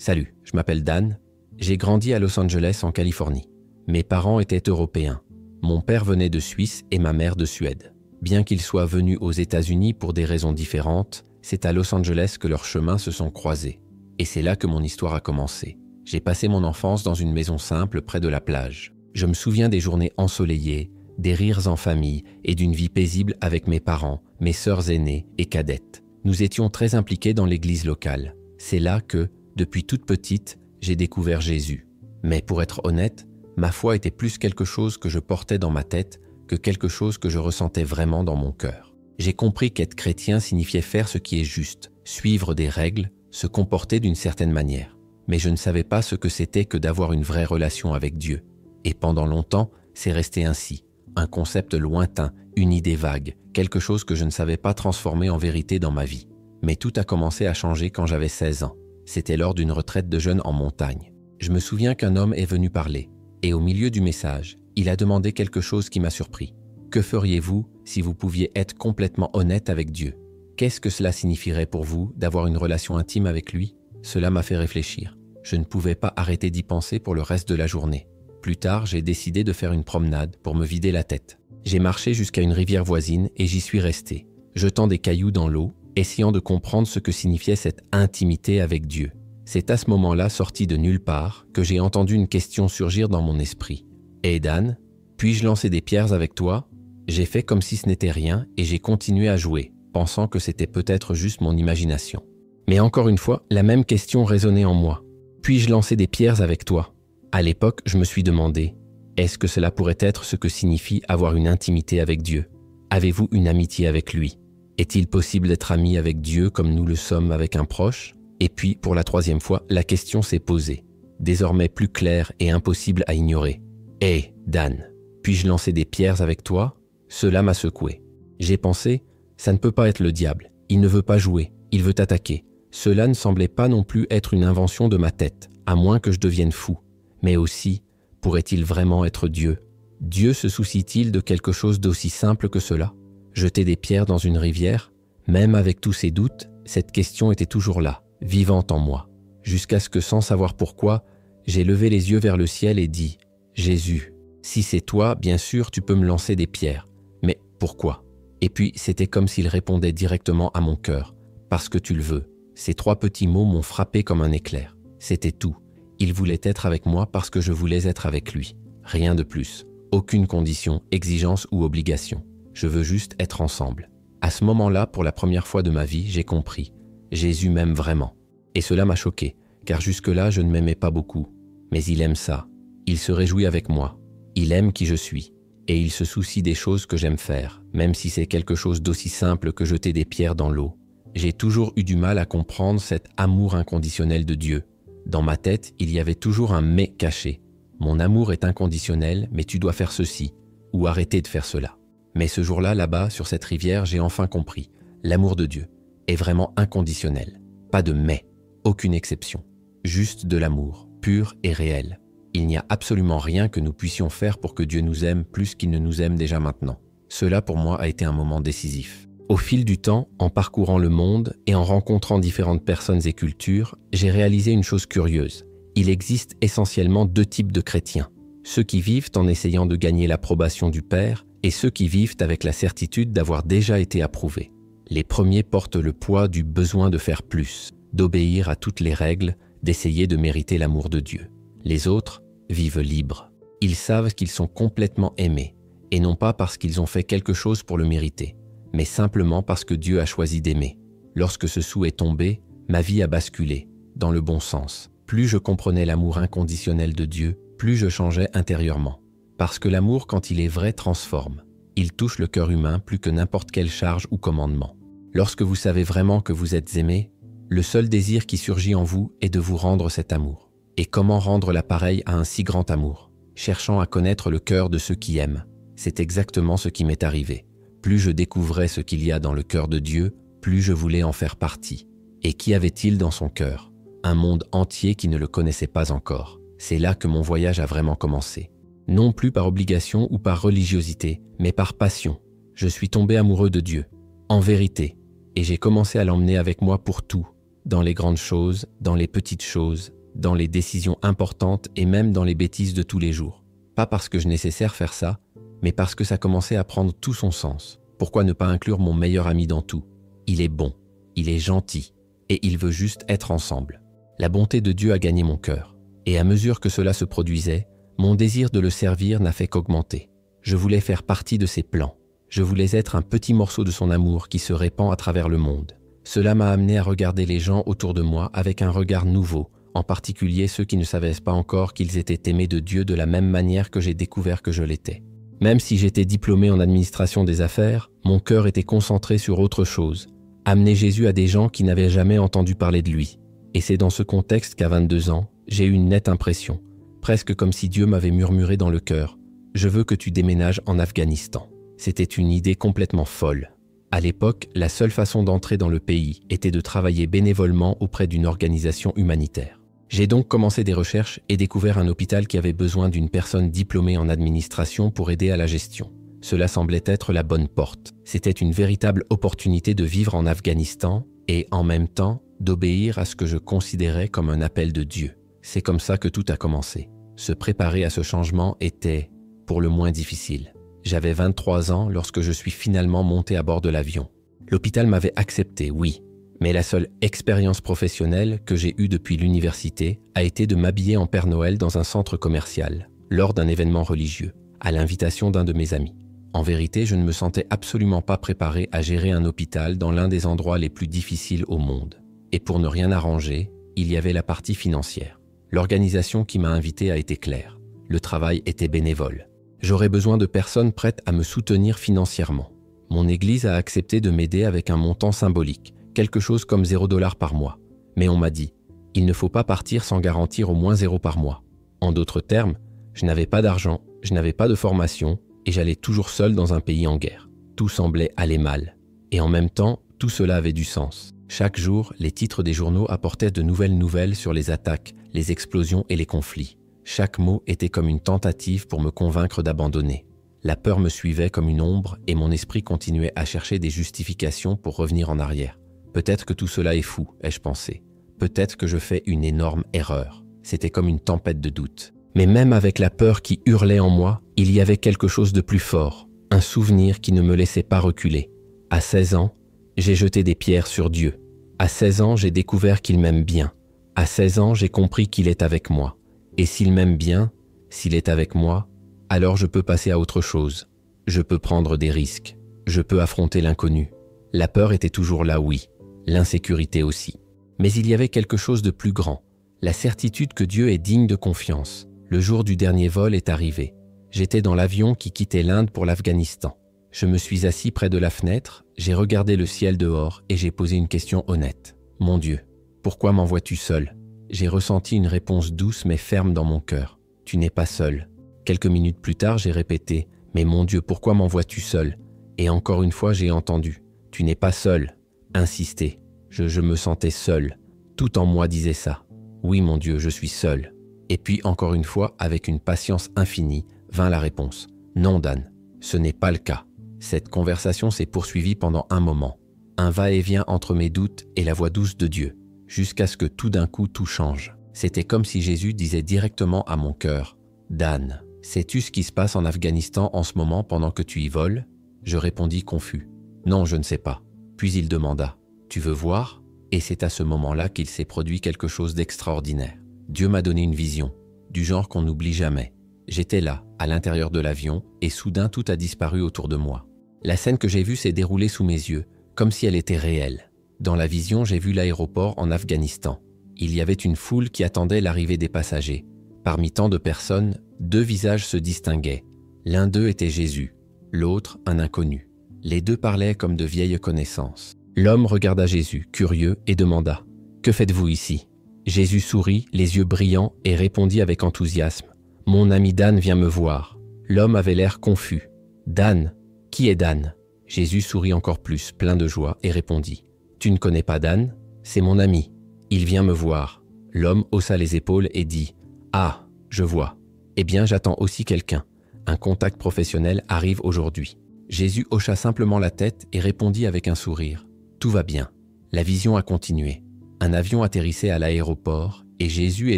Salut, je m'appelle Dan. J'ai grandi à Los Angeles en Californie. Mes parents étaient européens. Mon père venait de Suisse et ma mère de Suède. Bien qu'ils soient venus aux États-Unis pour des raisons différentes, c'est à Los Angeles que leurs chemins se sont croisés. Et c'est là que mon histoire a commencé. J'ai passé mon enfance dans une maison simple près de la plage. Je me souviens des journées ensoleillées, des rires en famille et d'une vie paisible avec mes parents, mes sœurs aînées et cadettes. Nous étions très impliqués dans l'église locale. C'est là que, depuis toute petite, j'ai découvert Jésus. Mais pour être honnête, ma foi était plus quelque chose que je portais dans ma tête que quelque chose que je ressentais vraiment dans mon cœur. J'ai compris qu'être chrétien signifiait faire ce qui est juste, suivre des règles, se comporter d'une certaine manière. Mais je ne savais pas ce que c'était que d'avoir une vraie relation avec Dieu. Et pendant longtemps, c'est resté ainsi. Un concept lointain, une idée vague, quelque chose que je ne savais pas transformer en vérité dans ma vie. Mais tout a commencé à changer quand j'avais 16 ans. C'était lors d'une retraite de jeunes en montagne. Je me souviens qu'un homme est venu parler. Et au milieu du message, il a demandé quelque chose qui m'a surpris. Que feriez-vous si vous pouviez être complètement honnête avec Dieu? Qu'est-ce que cela signifierait pour vous d'avoir une relation intime avec lui? Cela m'a fait réfléchir. Je ne pouvais pas arrêter d'y penser pour le reste de la journée. Plus tard, j'ai décidé de faire une promenade pour me vider la tête. J'ai marché jusqu'à une rivière voisine et j'y suis resté, jetant des cailloux dans l'eau, essayant de comprendre ce que signifiait cette intimité avec Dieu. C'est à ce moment-là, sorti de nulle part, que j'ai entendu une question surgir dans mon esprit. « Hey Dan, puis-je lancer des pierres avec toi ?» J'ai fait comme si ce n'était rien et j'ai continué à jouer, pensant que c'était peut-être juste mon imagination. Mais encore une fois, la même question résonnait en moi. « Puis-je lancer des pierres avec toi ?» À l'époque, je me suis demandé, est-ce que cela pourrait être ce que signifie avoir une intimité avec Dieu? Avez-vous une amitié avec lui? Est-il possible d'être ami avec Dieu comme nous le sommes avec un proche? Et puis, pour la troisième fois, la question s'est posée, désormais plus claire et impossible à ignorer. « Hey, Dan, puis-je lancer des pierres avec toi ?» Cela m'a secoué. J'ai pensé, ça ne peut pas être le diable, il ne veut pas jouer, il veut attaquer. Cela ne semblait pas non plus être une invention de ma tête, à moins que je devienne fou. Mais aussi, pourrait-il vraiment être Dieu? Dieu se soucie-t-il de quelque chose d'aussi simple que cela? Jeter des pierres dans une rivière? Même avec tous ces doutes, cette question était toujours là, vivante en moi. Jusqu'à ce que, sans savoir pourquoi, j'ai levé les yeux vers le ciel et dit « Jésus, si c'est toi, bien sûr, tu peux me lancer des pierres. Mais pourquoi ?» Et puis, c'était comme s'il répondait directement à mon cœur. « Parce que tu le veux. » Ces trois petits mots m'ont frappé comme un éclair. C'était tout. Il voulait être avec moi parce que je voulais être avec lui. Rien de plus. Aucune condition, exigence ou obligation. Je veux juste être ensemble. À ce moment-là, pour la première fois de ma vie, j'ai compris. Jésus m'aime vraiment. Et cela m'a choqué, car jusque-là, je ne m'aimais pas beaucoup. Mais il aime ça. Il se réjouit avec moi. Il aime qui je suis. Et il se soucie des choses que j'aime faire, même si c'est quelque chose d'aussi simple que jeter des pierres dans l'eau. J'ai toujours eu du mal à comprendre cet amour inconditionnel de Dieu. Dans ma tête, il y avait toujours un « mais » caché. Mon amour est inconditionnel, mais tu dois faire ceci, ou arrêter de faire cela. Mais ce jour-là, là-bas, sur cette rivière, j'ai enfin compris. L'amour de Dieu est vraiment inconditionnel. Pas de « mais », aucune exception. Juste de l'amour, pur et réel. Il n'y a absolument rien que nous puissions faire pour que Dieu nous aime plus qu'il ne nous aime déjà maintenant. Cela, pour moi, a été un moment décisif. Au fil du temps, en parcourant le monde et en rencontrant différentes personnes et cultures, j'ai réalisé une chose curieuse. Il existe essentiellement deux types de chrétiens. Ceux qui vivent en essayant de gagner l'approbation du Père et ceux qui vivent avec la certitude d'avoir déjà été approuvés. Les premiers portent le poids du besoin de faire plus, d'obéir à toutes les règles, d'essayer de mériter l'amour de Dieu. Les autres vivent libres. Ils savent qu'ils sont complètement aimés, et non pas parce qu'ils ont fait quelque chose pour le mériter, mais simplement parce que Dieu a choisi d'aimer. Lorsque ce sou est tombé, ma vie a basculé, dans le bon sens. Plus je comprenais l'amour inconditionnel de Dieu, plus je changeais intérieurement. Parce que l'amour, quand il est vrai, transforme. Il touche le cœur humain plus que n'importe quelle charge ou commandement. Lorsque vous savez vraiment que vous êtes aimé, le seul désir qui surgit en vous est de vous rendre cet amour. Et comment rendre l'appareil à un si grand amour? Cherchant à connaître le cœur de ceux qui aiment. C'est exactement ce qui m'est arrivé. Plus je découvrais ce qu'il y a dans le cœur de Dieu, plus je voulais en faire partie. Et qu'y avait-il dans son cœur? Un monde entier qui ne le connaissait pas encore. C'est là que mon voyage a vraiment commencé. Non plus par obligation ou par religiosité, mais par passion. Je suis tombé amoureux de Dieu, en vérité, et j'ai commencé à l'emmener avec moi pour tout, dans les grandes choses, dans les petites choses, dans les décisions importantes et même dans les bêtises de tous les jours. Pas parce que je nécessaire faire ça, mais parce que ça commençait à prendre tout son sens. Pourquoi ne pas inclure mon meilleur ami dans tout? Il est bon, il est gentil, et il veut juste être ensemble. La bonté de Dieu a gagné mon cœur, et à mesure que cela se produisait, mon désir de le servir n'a fait qu'augmenter. Je voulais faire partie de ses plans. Je voulais être un petit morceau de son amour qui se répand à travers le monde. Cela m'a amené à regarder les gens autour de moi avec un regard nouveau, en particulier ceux qui ne savaient pas encore qu'ils étaient aimés de Dieu de la même manière que j'ai découvert que je l'étais. Même si j'étais diplômé en administration des affaires, mon cœur était concentré sur autre chose, amener Jésus à des gens qui n'avaient jamais entendu parler de lui. Et c'est dans ce contexte qu'à 22 ans, j'ai eu une nette impression, presque comme si Dieu m'avait murmuré dans le cœur « Je veux que tu déménages en Afghanistan ». C'était une idée complètement folle. À l'époque, la seule façon d'entrer dans le pays était de travailler bénévolement auprès d'une organisation humanitaire. J'ai donc commencé des recherches et découvert un hôpital qui avait besoin d'une personne diplômée en administration pour aider à la gestion. Cela semblait être la bonne porte. C'était une véritable opportunité de vivre en Afghanistan et, en même temps, d'obéir à ce que je considérais comme un appel de Dieu. C'est comme ça que tout a commencé. Se préparer à ce changement était, pour le moins, difficile. J'avais 23 ans lorsque je suis finalement monté à bord de l'avion. L'hôpital m'avait accepté, oui, mais la seule expérience professionnelle que j'ai eue depuis l'université a été de m'habiller en Père Noël dans un centre commercial, lors d'un événement religieux, à l'invitation d'un de mes amis. En vérité, je ne me sentais absolument pas préparé à gérer un hôpital dans l'un des endroits les plus difficiles au monde. Et pour ne rien arranger, il y avait la partie financière. L'organisation qui m'a invité a été claire. Le travail était bénévole. J'aurais besoin de personnes prêtes à me soutenir financièrement. Mon église a accepté de m'aider avec un montant symbolique, quelque chose comme $0 par mois. Mais on m'a dit, il ne faut pas partir sans garantir au moins 0 par mois. En d'autres termes, je n'avais pas d'argent, je n'avais pas de formation et j'allais toujours seul dans un pays en guerre. Tout semblait aller mal. Et en même temps, tout cela avait du sens. Chaque jour, les titres des journaux apportaient de nouvelles nouvelles sur les attaques, les explosions et les conflits. Chaque mot était comme une tentative pour me convaincre d'abandonner. La peur me suivait comme une ombre et mon esprit continuait à chercher des justifications pour revenir en arrière. Peut-être que tout cela est fou, ai-je pensé. Peut-être que je fais une énorme erreur. C'était comme une tempête de doute. Mais même avec la peur qui hurlait en moi, il y avait quelque chose de plus fort, un souvenir qui ne me laissait pas reculer. À 16 ans, j'ai jeté des pierres sur Dieu. À 16 ans, j'ai découvert qu'il m'aime bien. À 16 ans, j'ai compris qu'il est avec moi. Et s'il m'aime bien, s'il est avec moi, alors je peux passer à autre chose. Je peux prendre des risques. Je peux affronter l'inconnu. La peur était toujours là, oui. L'insécurité aussi. Mais il y avait quelque chose de plus grand. La certitude que Dieu est digne de confiance. Le jour du dernier vol est arrivé. J'étais dans l'avion qui quittait l'Inde pour l'Afghanistan. Je me suis assis près de la fenêtre, j'ai regardé le ciel dehors et j'ai posé une question honnête. Mon Dieu, pourquoi m'envoies-tu seul ? J'ai ressenti une réponse douce mais ferme dans mon cœur. Tu n'es pas seul. Quelques minutes plus tard, j'ai répété « Mais mon Dieu, pourquoi m'envoies-tu seul ?» Et encore une fois, j'ai entendu « Tu n'es pas seul. » Insister. Je me sentais seul. Tout en moi disait ça. Oui, mon Dieu, je suis seul. Et puis, encore une fois, avec une patience infinie, vint la réponse. Non, Dan, ce n'est pas le cas. Cette conversation s'est poursuivie pendant un moment. Un va-et-vient entre mes doutes et la voix douce de Dieu, jusqu'à ce que tout d'un coup tout change. C'était comme si Jésus disait directement à mon cœur, « Dan, sais-tu ce qui se passe en Afghanistan en ce moment pendant que tu y voles ?» Je répondis confus. « Non, je ne sais pas. » Puis il demanda, « Tu veux voir ?» Et c'est à ce moment-là qu'il s'est produit quelque chose d'extraordinaire. Dieu m'a donné une vision, du genre qu'on n'oublie jamais. J'étais là, à l'intérieur de l'avion, et soudain tout a disparu autour de moi. La scène que j'ai vue s'est déroulée sous mes yeux, comme si elle était réelle. Dans la vision, j'ai vu l'aéroport en Afghanistan. Il y avait une foule qui attendait l'arrivée des passagers. Parmi tant de personnes, 2 visages se distinguaient. L'un d'eux était Jésus, l'autre un inconnu. Les deux parlaient comme de vieilles connaissances. L'homme regarda Jésus, curieux, et demanda « Que faites-vous ici ?» Jésus sourit, les yeux brillants, et répondit avec enthousiasme « Mon ami Dan vient me voir. » L'homme avait l'air confus. « Dan, qui est Dan ?» Jésus sourit encore plus, plein de joie, et répondit « Tu ne connais pas Dan ? C'est mon ami. Il vient me voir. » L'homme haussa les épaules et dit « Ah, je vois. Eh bien, j'attends aussi quelqu'un. Un contact professionnel arrive aujourd'hui. » Jésus hocha simplement la tête et répondit avec un sourire. « Tout va bien. » La vision a continué. Un avion atterrissait à l'aéroport et Jésus et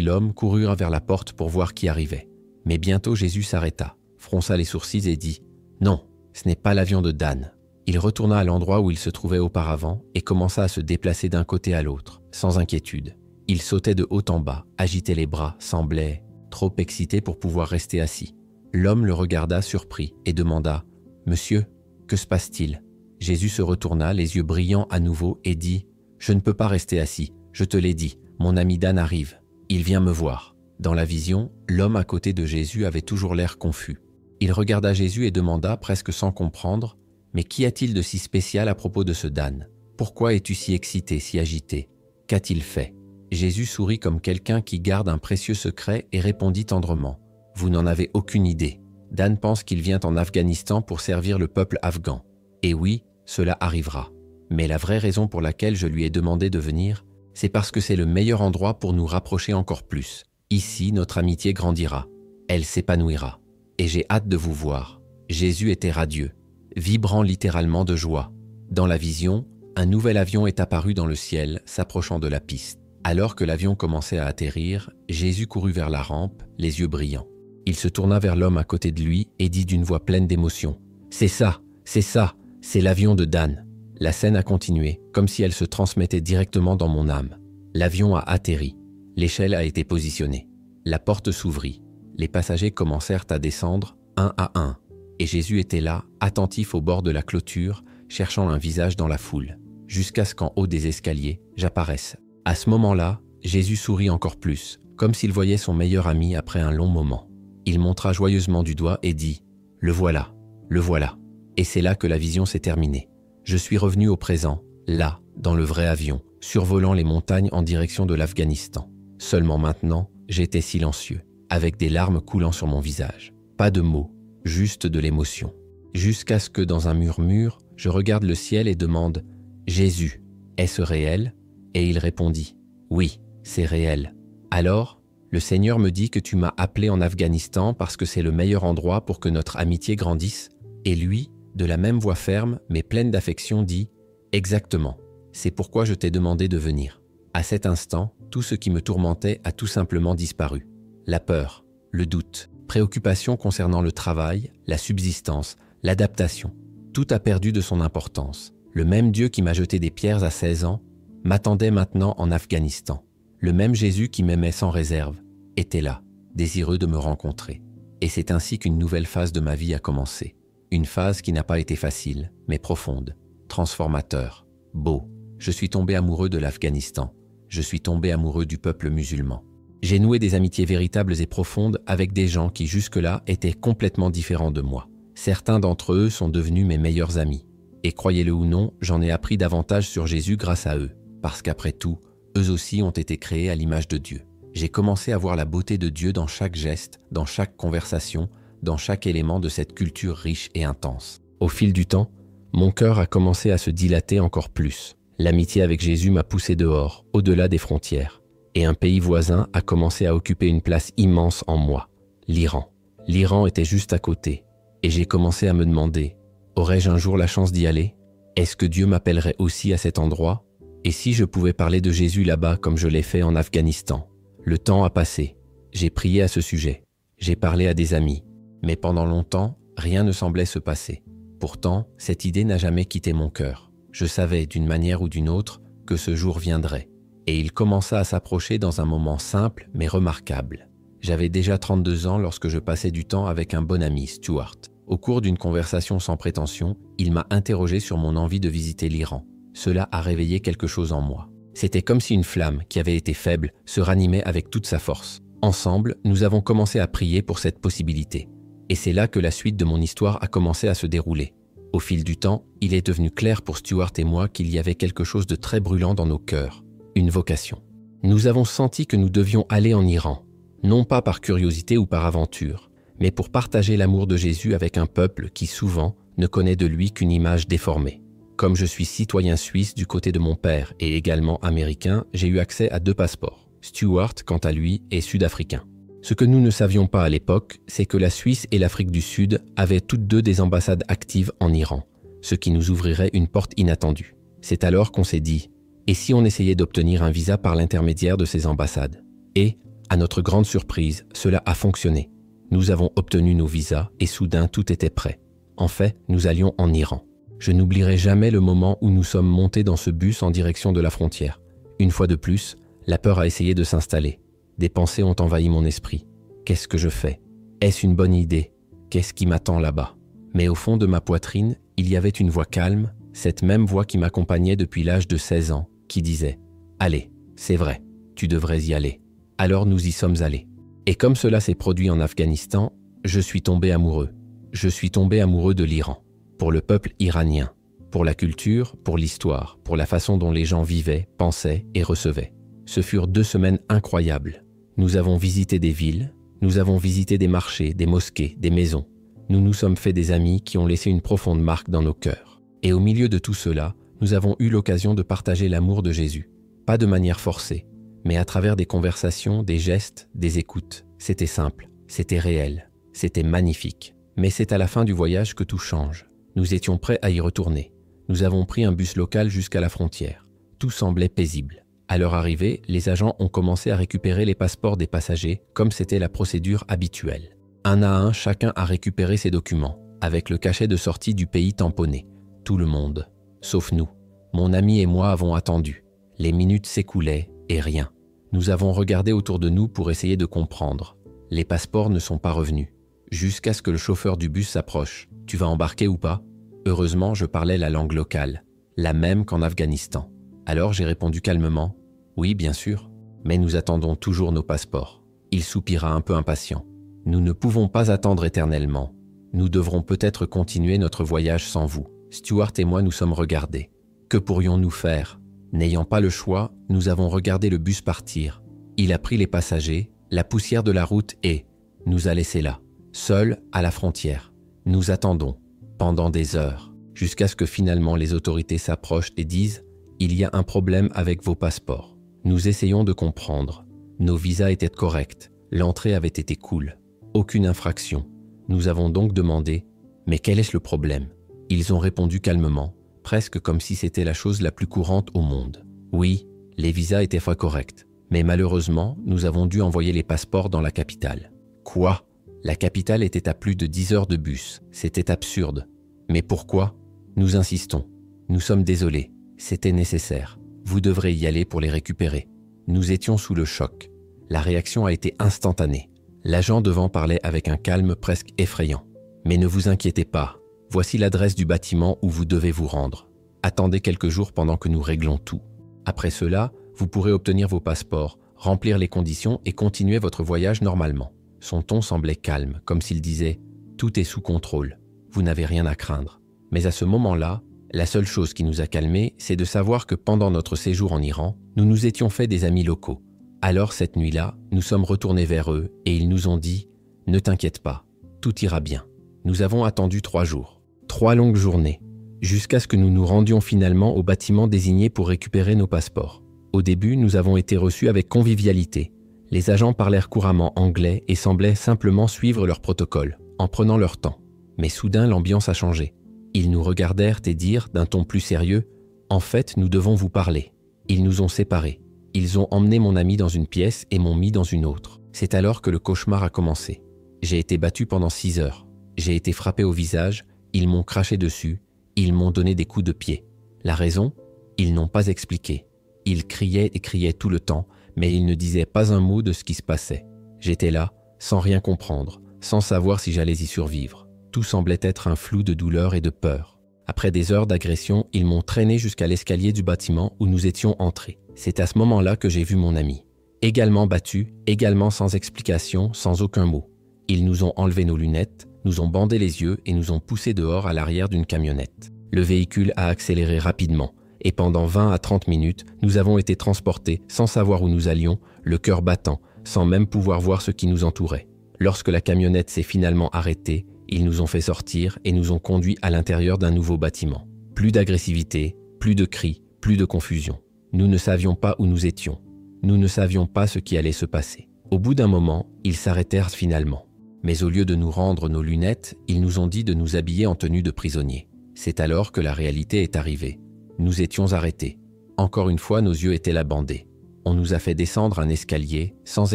l'homme coururent vers la porte pour voir qui arrivait. Mais bientôt Jésus s'arrêta, fronça les sourcils et dit « Non, ce n'est pas l'avion de Dan ». Il retourna à l'endroit où il se trouvait auparavant et commença à se déplacer d'un côté à l'autre, sans inquiétude. Il sautait de haut en bas, agitait les bras, semblait trop excité pour pouvoir rester assis. L'homme le regarda surpris et demanda « Monsieur, que se passe-t-il » Jésus se retourna, les yeux brillants à nouveau, et dit « Je ne peux pas rester assis, je te l'ai dit, mon ami Dan arrive, il vient me voir. » Dans la vision, l'homme à côté de Jésus avait toujours l'air confus. Il regarda Jésus et demanda, presque sans comprendre, « Mais qu'y a-t-il de si spécial à propos de ce Dan? Pourquoi es-tu si excité, si agité? Qu'a-t-il fait ?» Jésus sourit comme quelqu'un qui garde un précieux secret et répondit tendrement « Vous n'en avez aucune idée. Dan pense qu'il vient en Afghanistan pour servir le peuple afghan. Et oui, cela arrivera. Mais la vraie raison pour laquelle je lui ai demandé de venir, c'est parce que c'est le meilleur endroit pour nous rapprocher encore plus. Ici, notre amitié grandira. Elle s'épanouira. Et j'ai hâte de vous voir. » Jésus était radieux, vibrant littéralement de joie. Dans la vision, un nouvel avion est apparu dans le ciel, s'approchant de la piste. Alors que l'avion commençait à atterrir, Jésus courut vers la rampe, les yeux brillants. Il se tourna vers l'homme à côté de lui et dit d'une voix pleine d'émotion « C'est ça, c'est l'avion de Dan. » La scène a continué, comme si elle se transmettait directement dans mon âme. L'avion a atterri. L'échelle a été positionnée. La porte s'ouvrit. Les passagers commencèrent à descendre, un à un. Et Jésus était là, attentif au bord de la clôture, cherchant un visage dans la foule, jusqu'à ce qu'en haut des escaliers, j'apparaisse. À ce moment-là, Jésus sourit encore plus, comme s'il voyait son meilleur ami après un long moment. Il montra joyeusement du doigt et dit « Le voilà, le voilà ». Et c'est là que la vision s'est terminée. Je suis revenu au présent, là, dans le vrai avion, survolant les montagnes en direction de l'Afghanistan. Seulement maintenant, j'étais silencieux, avec des larmes coulant sur mon visage. Pas de mots, juste de l'émotion. Jusqu'à ce que, dans un murmure, je regarde le ciel et demande « Jésus, est-ce réel ?» Et il répondit « Oui, c'est réel. » Alors, le Seigneur me dit que tu m'as appelé en Afghanistan parce que c'est le meilleur endroit pour que notre amitié grandisse. Et lui, de la même voix ferme, mais pleine d'affection, dit « Exactement, c'est pourquoi je t'ai demandé de venir. » À cet instant, tout ce qui me tourmentait a tout simplement disparu. La peur, le doute, préoccupation concernant le travail, la subsistance, l'adaptation. Tout a perdu de son importance. Le même Dieu qui m'a jeté des pierres à 16 ans m'attendait maintenant en Afghanistan. Le même Jésus qui m'aimait sans réserve était là, désireux de me rencontrer. Et c'est ainsi qu'une nouvelle phase de ma vie a commencé. Une phase qui n'a pas été facile, mais profonde, transformateur, beau. Je suis tombé amoureux de l'Afghanistan. Je suis tombé amoureux du peuple musulman. J'ai noué des amitiés véritables et profondes avec des gens qui jusque-là étaient complètement différents de moi. Certains d'entre eux sont devenus mes meilleurs amis. Et croyez-le ou non, j'en ai appris davantage sur Jésus grâce à eux. Parce qu'après tout, eux aussi ont été créés à l'image de Dieu. J'ai commencé à voir la beauté de Dieu dans chaque geste, dans chaque conversation, dans chaque élément de cette culture riche et intense. Au fil du temps, mon cœur a commencé à se dilater encore plus. L'amitié avec Jésus m'a poussé dehors, au-delà des frontières. Et un pays voisin a commencé à occuper une place immense en moi, l'Iran. L'Iran était juste à côté. Et j'ai commencé à me demander, aurais-je un jour la chance d'y aller? Est-ce que Dieu m'appellerait aussi à cet endroit? Et si je pouvais parler de Jésus là-bas comme je l'ai fait en Afghanistan? Le temps a passé. J'ai prié à ce sujet. J'ai parlé à des amis. Mais pendant longtemps, rien ne semblait se passer. Pourtant, cette idée n'a jamais quitté mon cœur. Je savais, d'une manière ou d'une autre, que ce jour viendrait. Et il commença à s'approcher dans un moment simple mais remarquable. J'avais déjà 32 ans lorsque je passais du temps avec un bon ami, Stuart. Au cours d'une conversation sans prétention, il m'a interrogé sur mon envie de visiter l'Iran. Cela a réveillé quelque chose en moi. C'était comme si une flamme, qui avait été faible, se ranimait avec toute sa force. Ensemble, nous avons commencé à prier pour cette possibilité. Et c'est là que la suite de mon histoire a commencé à se dérouler. Au fil du temps, il est devenu clair pour Stuart et moi qu'il y avait quelque chose de très brûlant dans nos cœurs, une vocation. Nous avons senti que nous devions aller en Iran, non pas par curiosité ou par aventure, mais pour partager l'amour de Jésus avec un peuple qui souvent ne connaît de lui qu'une image déformée. Comme je suis citoyen suisse du côté de mon père et également américain, j'ai eu accès à 2 passeports. Stuart, quant à lui, est sud-africain. Ce que nous ne savions pas à l'époque, c'est que la Suisse et l'Afrique du Sud avaient toutes 2 des ambassades actives en Iran, ce qui nous ouvrirait une porte inattendue. C'est alors qu'on s'est dit « Et si on essayait d'obtenir un visa par l'intermédiaire de ces ambassades? Et, à notre grande surprise, cela a fonctionné. Nous avons obtenu nos visas et soudain tout était prêt. En fait, nous allions en Iran. Je n'oublierai jamais le moment où nous sommes montés dans ce bus en direction de la frontière. Une fois de plus, la peur a essayé de s'installer. Des pensées ont envahi mon esprit. Qu'est-ce que je fais? Est-ce une bonne idée? Qu'est-ce qui m'attend là-bas? Mais au fond de ma poitrine, il y avait une voix calme, cette même voix qui m'accompagnait depuis l'âge de 16 ans, qui disait « Allez, c'est vrai, tu devrais y aller. » Alors nous y sommes allés. Et comme cela s'est produit en Afghanistan, je suis tombé amoureux. Je suis tombé amoureux de l'Iran, pour le peuple iranien, pour la culture, pour l'histoire, pour la façon dont les gens vivaient, pensaient et recevaient. Ce furent 2 semaines incroyables. Nous avons visité des villes, nous avons visité des marchés, des mosquées, des maisons. Nous nous sommes fait des amis qui ont laissé une profonde marque dans nos cœurs. Et au milieu de tout cela, nous avons eu l'occasion de partager l'amour de Jésus. Pas de manière forcée, mais à travers des conversations, des gestes, des écoutes. C'était simple, c'était réel, c'était magnifique. Mais c'est à la fin du voyage que tout change. Nous étions prêts à y retourner. Nous avons pris un bus local jusqu'à la frontière. Tout semblait paisible. À leur arrivée, les agents ont commencé à récupérer les passeports des passagers, comme c'était la procédure habituelle. Un à un, chacun a récupéré ses documents, avec le cachet de sortie du pays tamponné. Tout le monde, sauf nous. Mon ami et moi avons attendu. Les minutes s'écoulaient et rien. Nous avons regardé autour de nous pour essayer de comprendre. Les passeports ne sont pas revenus. Jusqu'à ce que le chauffeur du bus s'approche. « Tu vas embarquer ou pas ?» Heureusement, je parlais la langue locale, la même qu'en Afghanistan. Alors j'ai répondu calmement « Oui, bien sûr, mais nous attendons toujours nos passeports. » Il soupira un peu impatient. « Nous ne pouvons pas attendre éternellement. Nous devrons peut-être continuer notre voyage sans vous. » Stuart et moi nous sommes regardés. Que pourrions-nous faire? N'ayant pas le choix, nous avons regardé le bus partir. Il a pris les passagers, la poussière de la route et nous a laissés là, seuls à la frontière. Nous attendons, pendant des heures, jusqu'à ce que finalement les autorités s'approchent et disent « Il y a un problème avec vos passeports. » Nous essayons de comprendre. Nos visas étaient corrects, l'entrée avait été cool. Aucune infraction. Nous avons donc demandé « Mais quel est le problème ?» Ils ont répondu calmement, presque comme si c'était la chose la plus courante au monde. Oui, les visas étaient fois corrects, mais malheureusement, nous avons dû envoyer les passeports dans la capitale. Quoi? La capitale était à plus de 10 heures de bus. C'était absurde. Mais pourquoi? Nous insistons. Nous sommes désolés. C'était nécessaire. Vous devrez y aller pour les récupérer. Nous étions sous le choc. La réaction a été instantanée. L'agent devant parlait avec un calme presque effrayant. Mais ne vous inquiétez pas. Voici l'adresse du bâtiment où vous devez vous rendre. Attendez quelques jours pendant que nous réglons tout. Après cela, vous pourrez obtenir vos passeports, remplir les conditions et continuer votre voyage normalement. Son ton semblait calme, comme s'il disait « Tout est sous contrôle, vous n'avez rien à craindre ». Mais à ce moment-là, la seule chose qui nous a calmés, c'est de savoir que pendant notre séjour en Iran, nous nous étions fait des amis locaux. Alors cette nuit-là, nous sommes retournés vers eux et ils nous ont dit « Ne t'inquiète pas, tout ira bien ». Nous avons attendu 3 jours. 3 longues journées, jusqu'à ce que nous nous rendions finalement au bâtiment désigné pour récupérer nos passeports. Au début, nous avons été reçus avec convivialité. Les agents parlèrent couramment anglais et semblaient simplement suivre leur protocole, en prenant leur temps. Mais soudain, l'ambiance a changé. Ils nous regardèrent et dirent d'un ton plus sérieux « En fait, nous devons vous parler. » Ils nous ont séparés. Ils ont emmené mon ami dans une pièce et m'ont mis dans une autre. C'est alors que le cauchemar a commencé. J'ai été battu pendant 6 heures. J'ai été frappé au visage. Ils m'ont craché dessus, ils m'ont donné des coups de pied. La raison? Ils n'ont pas expliqué. Ils criaient et criaient tout le temps, mais ils ne disaient pas un mot de ce qui se passait. J'étais là, sans rien comprendre, sans savoir si j'allais y survivre. Tout semblait être un flou de douleur et de peur. Après des heures d'agression, ils m'ont traîné jusqu'à l'escalier du bâtiment où nous étions entrés. C'est à ce moment-là que j'ai vu mon ami. Également battu, également sans explication, sans aucun mot. Ils nous ont enlevé nos lunettes, nous ont bandé les yeux et nous ont poussés dehors à l'arrière d'une camionnette. Le véhicule a accéléré rapidement et pendant 20 à 30 minutes, nous avons été transportés sans savoir où nous allions, le cœur battant, sans même pouvoir voir ce qui nous entourait. Lorsque la camionnette s'est finalement arrêtée, ils nous ont fait sortir et nous ont conduits à l'intérieur d'un nouveau bâtiment. Plus d'agressivité, plus de cris, plus de confusion. Nous ne savions pas où nous étions. Nous ne savions pas ce qui allait se passer. Au bout d'un moment, ils s'arrêtèrent finalement. Mais au lieu de nous rendre nos lunettes, ils nous ont dit de nous habiller en tenue de prisonniers. C'est alors que la réalité est arrivée. Nous étions arrêtés. encore une fois, nos yeux étaient la bandée. On nous a fait descendre un escalier, sans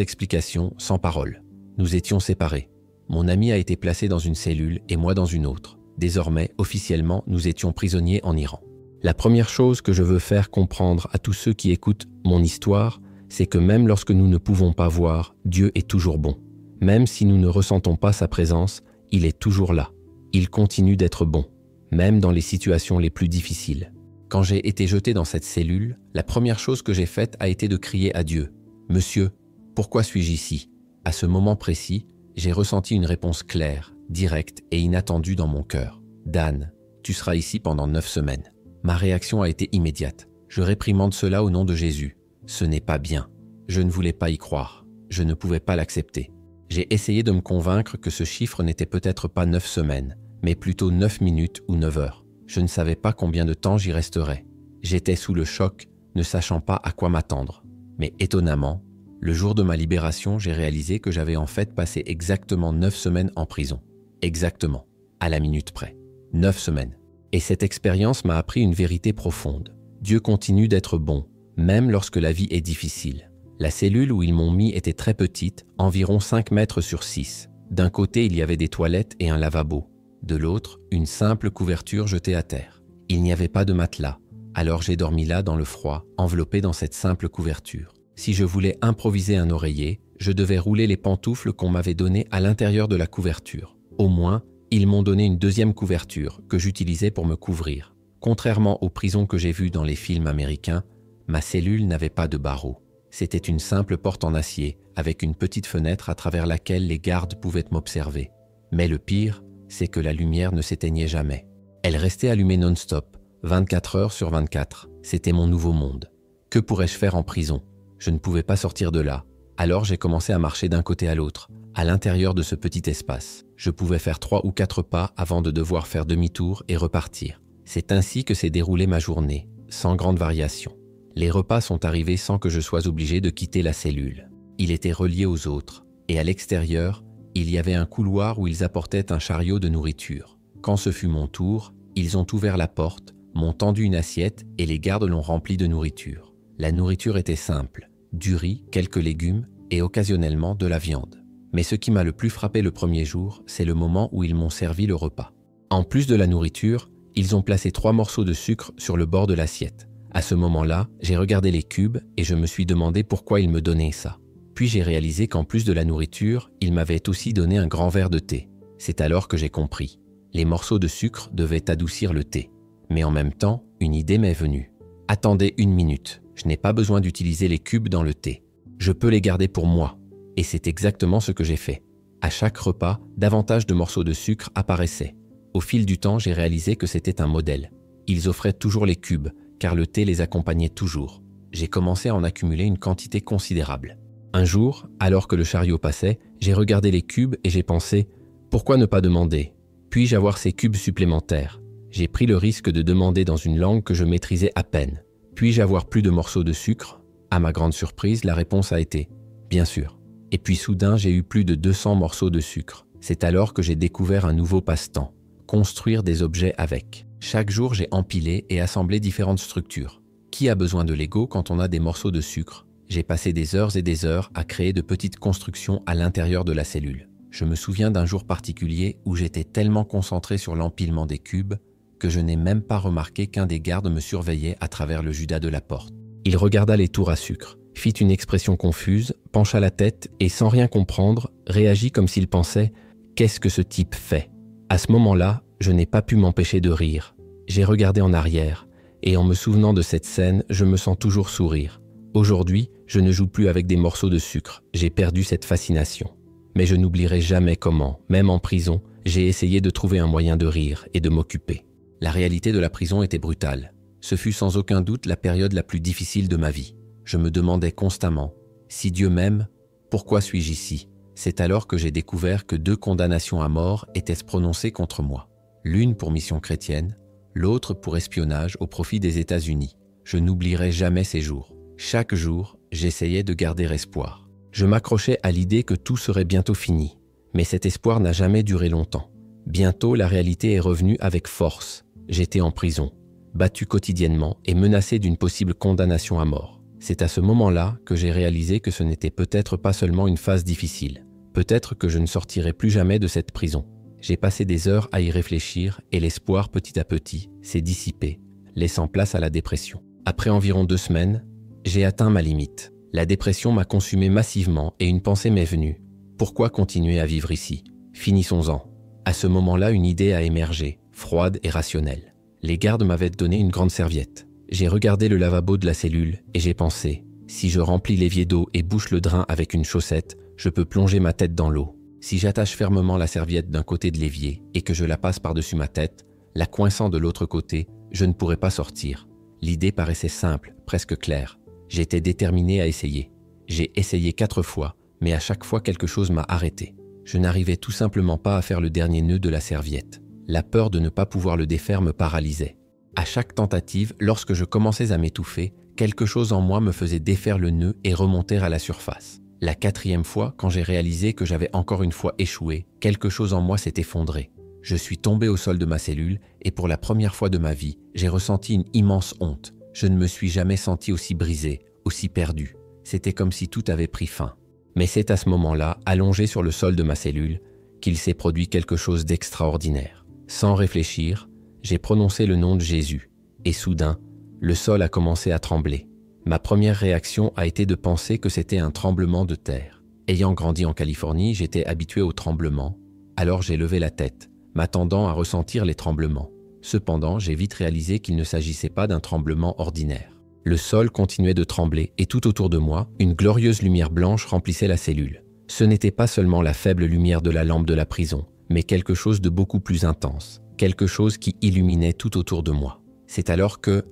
explication, sans parole. Nous étions séparés. Mon ami a été placé dans une cellule et moi dans une autre. Désormais, officiellement, nous étions prisonniers en Iran. La première chose que je veux faire comprendre à tous ceux qui écoutent mon histoire, c'est que même lorsque nous ne pouvons pas voir, Dieu est toujours bon. Même si nous ne ressentons pas sa présence, il est toujours là. Il continue d'être bon, même dans les situations les plus difficiles. Quand j'ai été jeté dans cette cellule, la première chose que j'ai faite a été de crier à Dieu. « Monsieur, pourquoi suis-je ici ?» À ce moment précis, j'ai ressenti une réponse claire, directe et inattendue dans mon cœur. « Dan, tu seras ici pendant 9 semaines. » Ma réaction a été immédiate. Je réprimande cela au nom de Jésus. Ce n'est pas bien. Je ne voulais pas y croire. Je ne pouvais pas l'accepter. J'ai essayé de me convaincre que ce chiffre n'était peut-être pas 9 semaines, mais plutôt 9 minutes ou 9 heures. Je ne savais pas combien de temps j'y resterais. J'étais sous le choc, ne sachant pas à quoi m'attendre. Mais étonnamment, le jour de ma libération, j'ai réalisé que j'avais en fait passé exactement 9 semaines en prison. Exactement, à la minute près. 9 semaines. Et cette expérience m'a appris une vérité profonde. Dieu continue d'être bon, même lorsque la vie est difficile. La cellule où ils m'ont mis était très petite, environ 5 mètres sur 6. D'un côté, il y avait des toilettes et un lavabo. De l'autre, une simple couverture jetée à terre. Il n'y avait pas de matelas, alors j'ai dormi là dans le froid, enveloppé dans cette simple couverture. Si je voulais improviser un oreiller, je devais rouler les pantoufles qu'on m'avait données à l'intérieur de la couverture. Au moins, ils m'ont donné une deuxième couverture que j'utilisais pour me couvrir. Contrairement aux prisons que j'ai vues dans les films américains, ma cellule n'avait pas de barreaux. C'était une simple porte en acier, avec une petite fenêtre à travers laquelle les gardes pouvaient m'observer. Mais le pire, c'est que la lumière ne s'éteignait jamais. Elle restait allumée non-stop, 24 heures sur 24. C'était mon nouveau monde. Que pourrais-je faire en prison? Je ne pouvais pas sortir de là. Alors j'ai commencé à marcher d'un côté à l'autre, à l'intérieur de ce petit espace. Je pouvais faire 3 ou 4 pas avant de devoir faire demi-tour et repartir. C'est ainsi que s'est déroulée ma journée, sans grande variation. Les repas sont arrivés sans que je sois obligé de quitter la cellule. Il était relié aux autres, et à l'extérieur, il y avait un couloir où ils apportaient un chariot de nourriture. Quand ce fut mon tour, ils ont ouvert la porte, m'ont tendu une assiette et les gardes l'ont remplie de nourriture. La nourriture était simple, du riz, quelques légumes et occasionnellement de la viande. Mais ce qui m'a le plus frappé le premier jour, c'est le moment où ils m'ont servi le repas. En plus de la nourriture, ils ont placé 3 morceaux de sucre sur le bord de l'assiette. À ce moment-là, j'ai regardé les cubes et je me suis demandé pourquoi ils me donnaient ça. Puis j'ai réalisé qu'en plus de la nourriture, ils m'avaient aussi donné un grand verre de thé. C'est alors que j'ai compris. Les morceaux de sucre devaient adoucir le thé. Mais en même temps, une idée m'est venue. Attendez 1 minute, je n'ai pas besoin d'utiliser les cubes dans le thé. Je peux les garder pour moi. Et c'est exactement ce que j'ai fait. À chaque repas, davantage de morceaux de sucre apparaissaient. Au fil du temps, j'ai réalisé que c'était un modèle. Ils offraient toujours les cubes, car le thé les accompagnait toujours. J'ai commencé à en accumuler une quantité considérable. Un jour, alors que le chariot passait, j'ai regardé les cubes et j'ai pensé « Pourquoi ne pas demander? Puis-je avoir ces cubes supplémentaires ?» J'ai pris le risque de demander dans une langue que je maîtrisais à peine. « Puis-je avoir plus de morceaux de sucre ?» À ma grande surprise, la réponse a été « Bien sûr ». Et puis soudain, j'ai eu plus de 200 morceaux de sucre. C'est alors que j'ai découvert un nouveau passe-temps, construire des objets avec. Chaque jour, j'ai empilé et assemblé différentes structures. Qui a besoin de Lego quand on a des morceaux de sucre? J'ai passé des heures et des heures à créer de petites constructions à l'intérieur de la cellule. Je me souviens d'un jour particulier où j'étais tellement concentré sur l'empilement des cubes que je n'ai même pas remarqué qu'un des gardes me surveillait à travers le judas de la porte. Il regarda les tours à sucre, fit une expression confuse, pencha la tête et sans rien comprendre, réagit comme s'il pensait « Qu'est-ce que ce type fait ?» À ce moment-là, je n'ai pas pu m'empêcher de rire. J'ai regardé en arrière et en me souvenant de cette scène, je me sens toujours sourire. Aujourd'hui, je ne joue plus avec des morceaux de sucre, j'ai perdu cette fascination. Mais je n'oublierai jamais comment, même en prison, j'ai essayé de trouver un moyen de rire et de m'occuper. La réalité de la prison était brutale. Ce fut sans aucun doute la période la plus difficile de ma vie. Je me demandais constamment, si Dieu m'aime, pourquoi suis-je ici? C'est alors que j'ai découvert que 2 condamnations à mort étaient prononcées contre moi. L'une pour mission chrétienne, l'autre pour espionnage au profit des États-Unis. Je n'oublierai jamais ces jours. Chaque jour, j'essayais de garder espoir. Je m'accrochais à l'idée que tout serait bientôt fini. Mais cet espoir n'a jamais duré longtemps. Bientôt, la réalité est revenue avec force. J'étais en prison. battu quotidiennement et menacé d'une possible condamnation à mort. C'est à ce moment-là que j'ai réalisé que ce n'était peut-être pas seulement une phase difficile. Peut-être que je ne sortirai plus jamais de cette prison. J'ai passé des heures à y réfléchir et l'espoir petit à petit s'est dissipé, laissant place à la dépression. Après environ 2 semaines, j'ai atteint ma limite. La dépression m'a consumé massivement et une pensée m'est venue. Pourquoi continuer à vivre ici? Finissons-en. À ce moment-là, une idée a émergé, froide et rationnelle. Les gardes m'avaient donné une grande serviette. J'ai regardé le lavabo de la cellule et j'ai pensé, si je remplis l'évier d'eau et bouche le drain avec une chaussette, je peux plonger ma tête dans l'eau. Si j'attache fermement la serviette d'un côté de l'évier et que je la passe par-dessus ma tête, la coinçant de l'autre côté, je ne pourrai pas sortir. L'idée paraissait simple, presque claire. J'étais déterminé à essayer. J'ai essayé 4 fois, mais à chaque fois quelque chose m'a arrêté. Je n'arrivais tout simplement pas à faire le dernier nœud de la serviette. La peur de ne pas pouvoir le défaire me paralysait. À chaque tentative, lorsque je commençais à m'étouffer, quelque chose en moi me faisait défaire le nœud et remonter à la surface. La 4e fois, quand j'ai réalisé que j'avais encore une fois échoué, quelque chose en moi s'est effondré. Je suis tombé au sol de ma cellule et pour la première fois de ma vie, j'ai ressenti une immense honte. Je ne me suis jamais senti aussi brisé, aussi perdu. C'était comme si tout avait pris fin. Mais c'est à ce moment-là, allongé sur le sol de ma cellule, qu'il s'est produit quelque chose d'extraordinaire. Sans réfléchir, j'ai prononcé le nom de Jésus. Et soudain, le sol a commencé à trembler. Ma première réaction a été de penser que c'était un tremblement de terre. Ayant grandi en Californie, j'étais habitué aux tremblements. Alors j'ai levé la tête, m'attendant à ressentir les tremblements. Cependant, j'ai vite réalisé qu'il ne s'agissait pas d'un tremblement ordinaire. Le sol continuait de trembler et tout autour de moi, une glorieuse lumière blanche remplissait la cellule. Ce n'était pas seulement la faible lumière de la lampe de la prison, mais quelque chose de beaucoup plus intense, quelque chose qui illuminait tout autour de moi. C'est alors que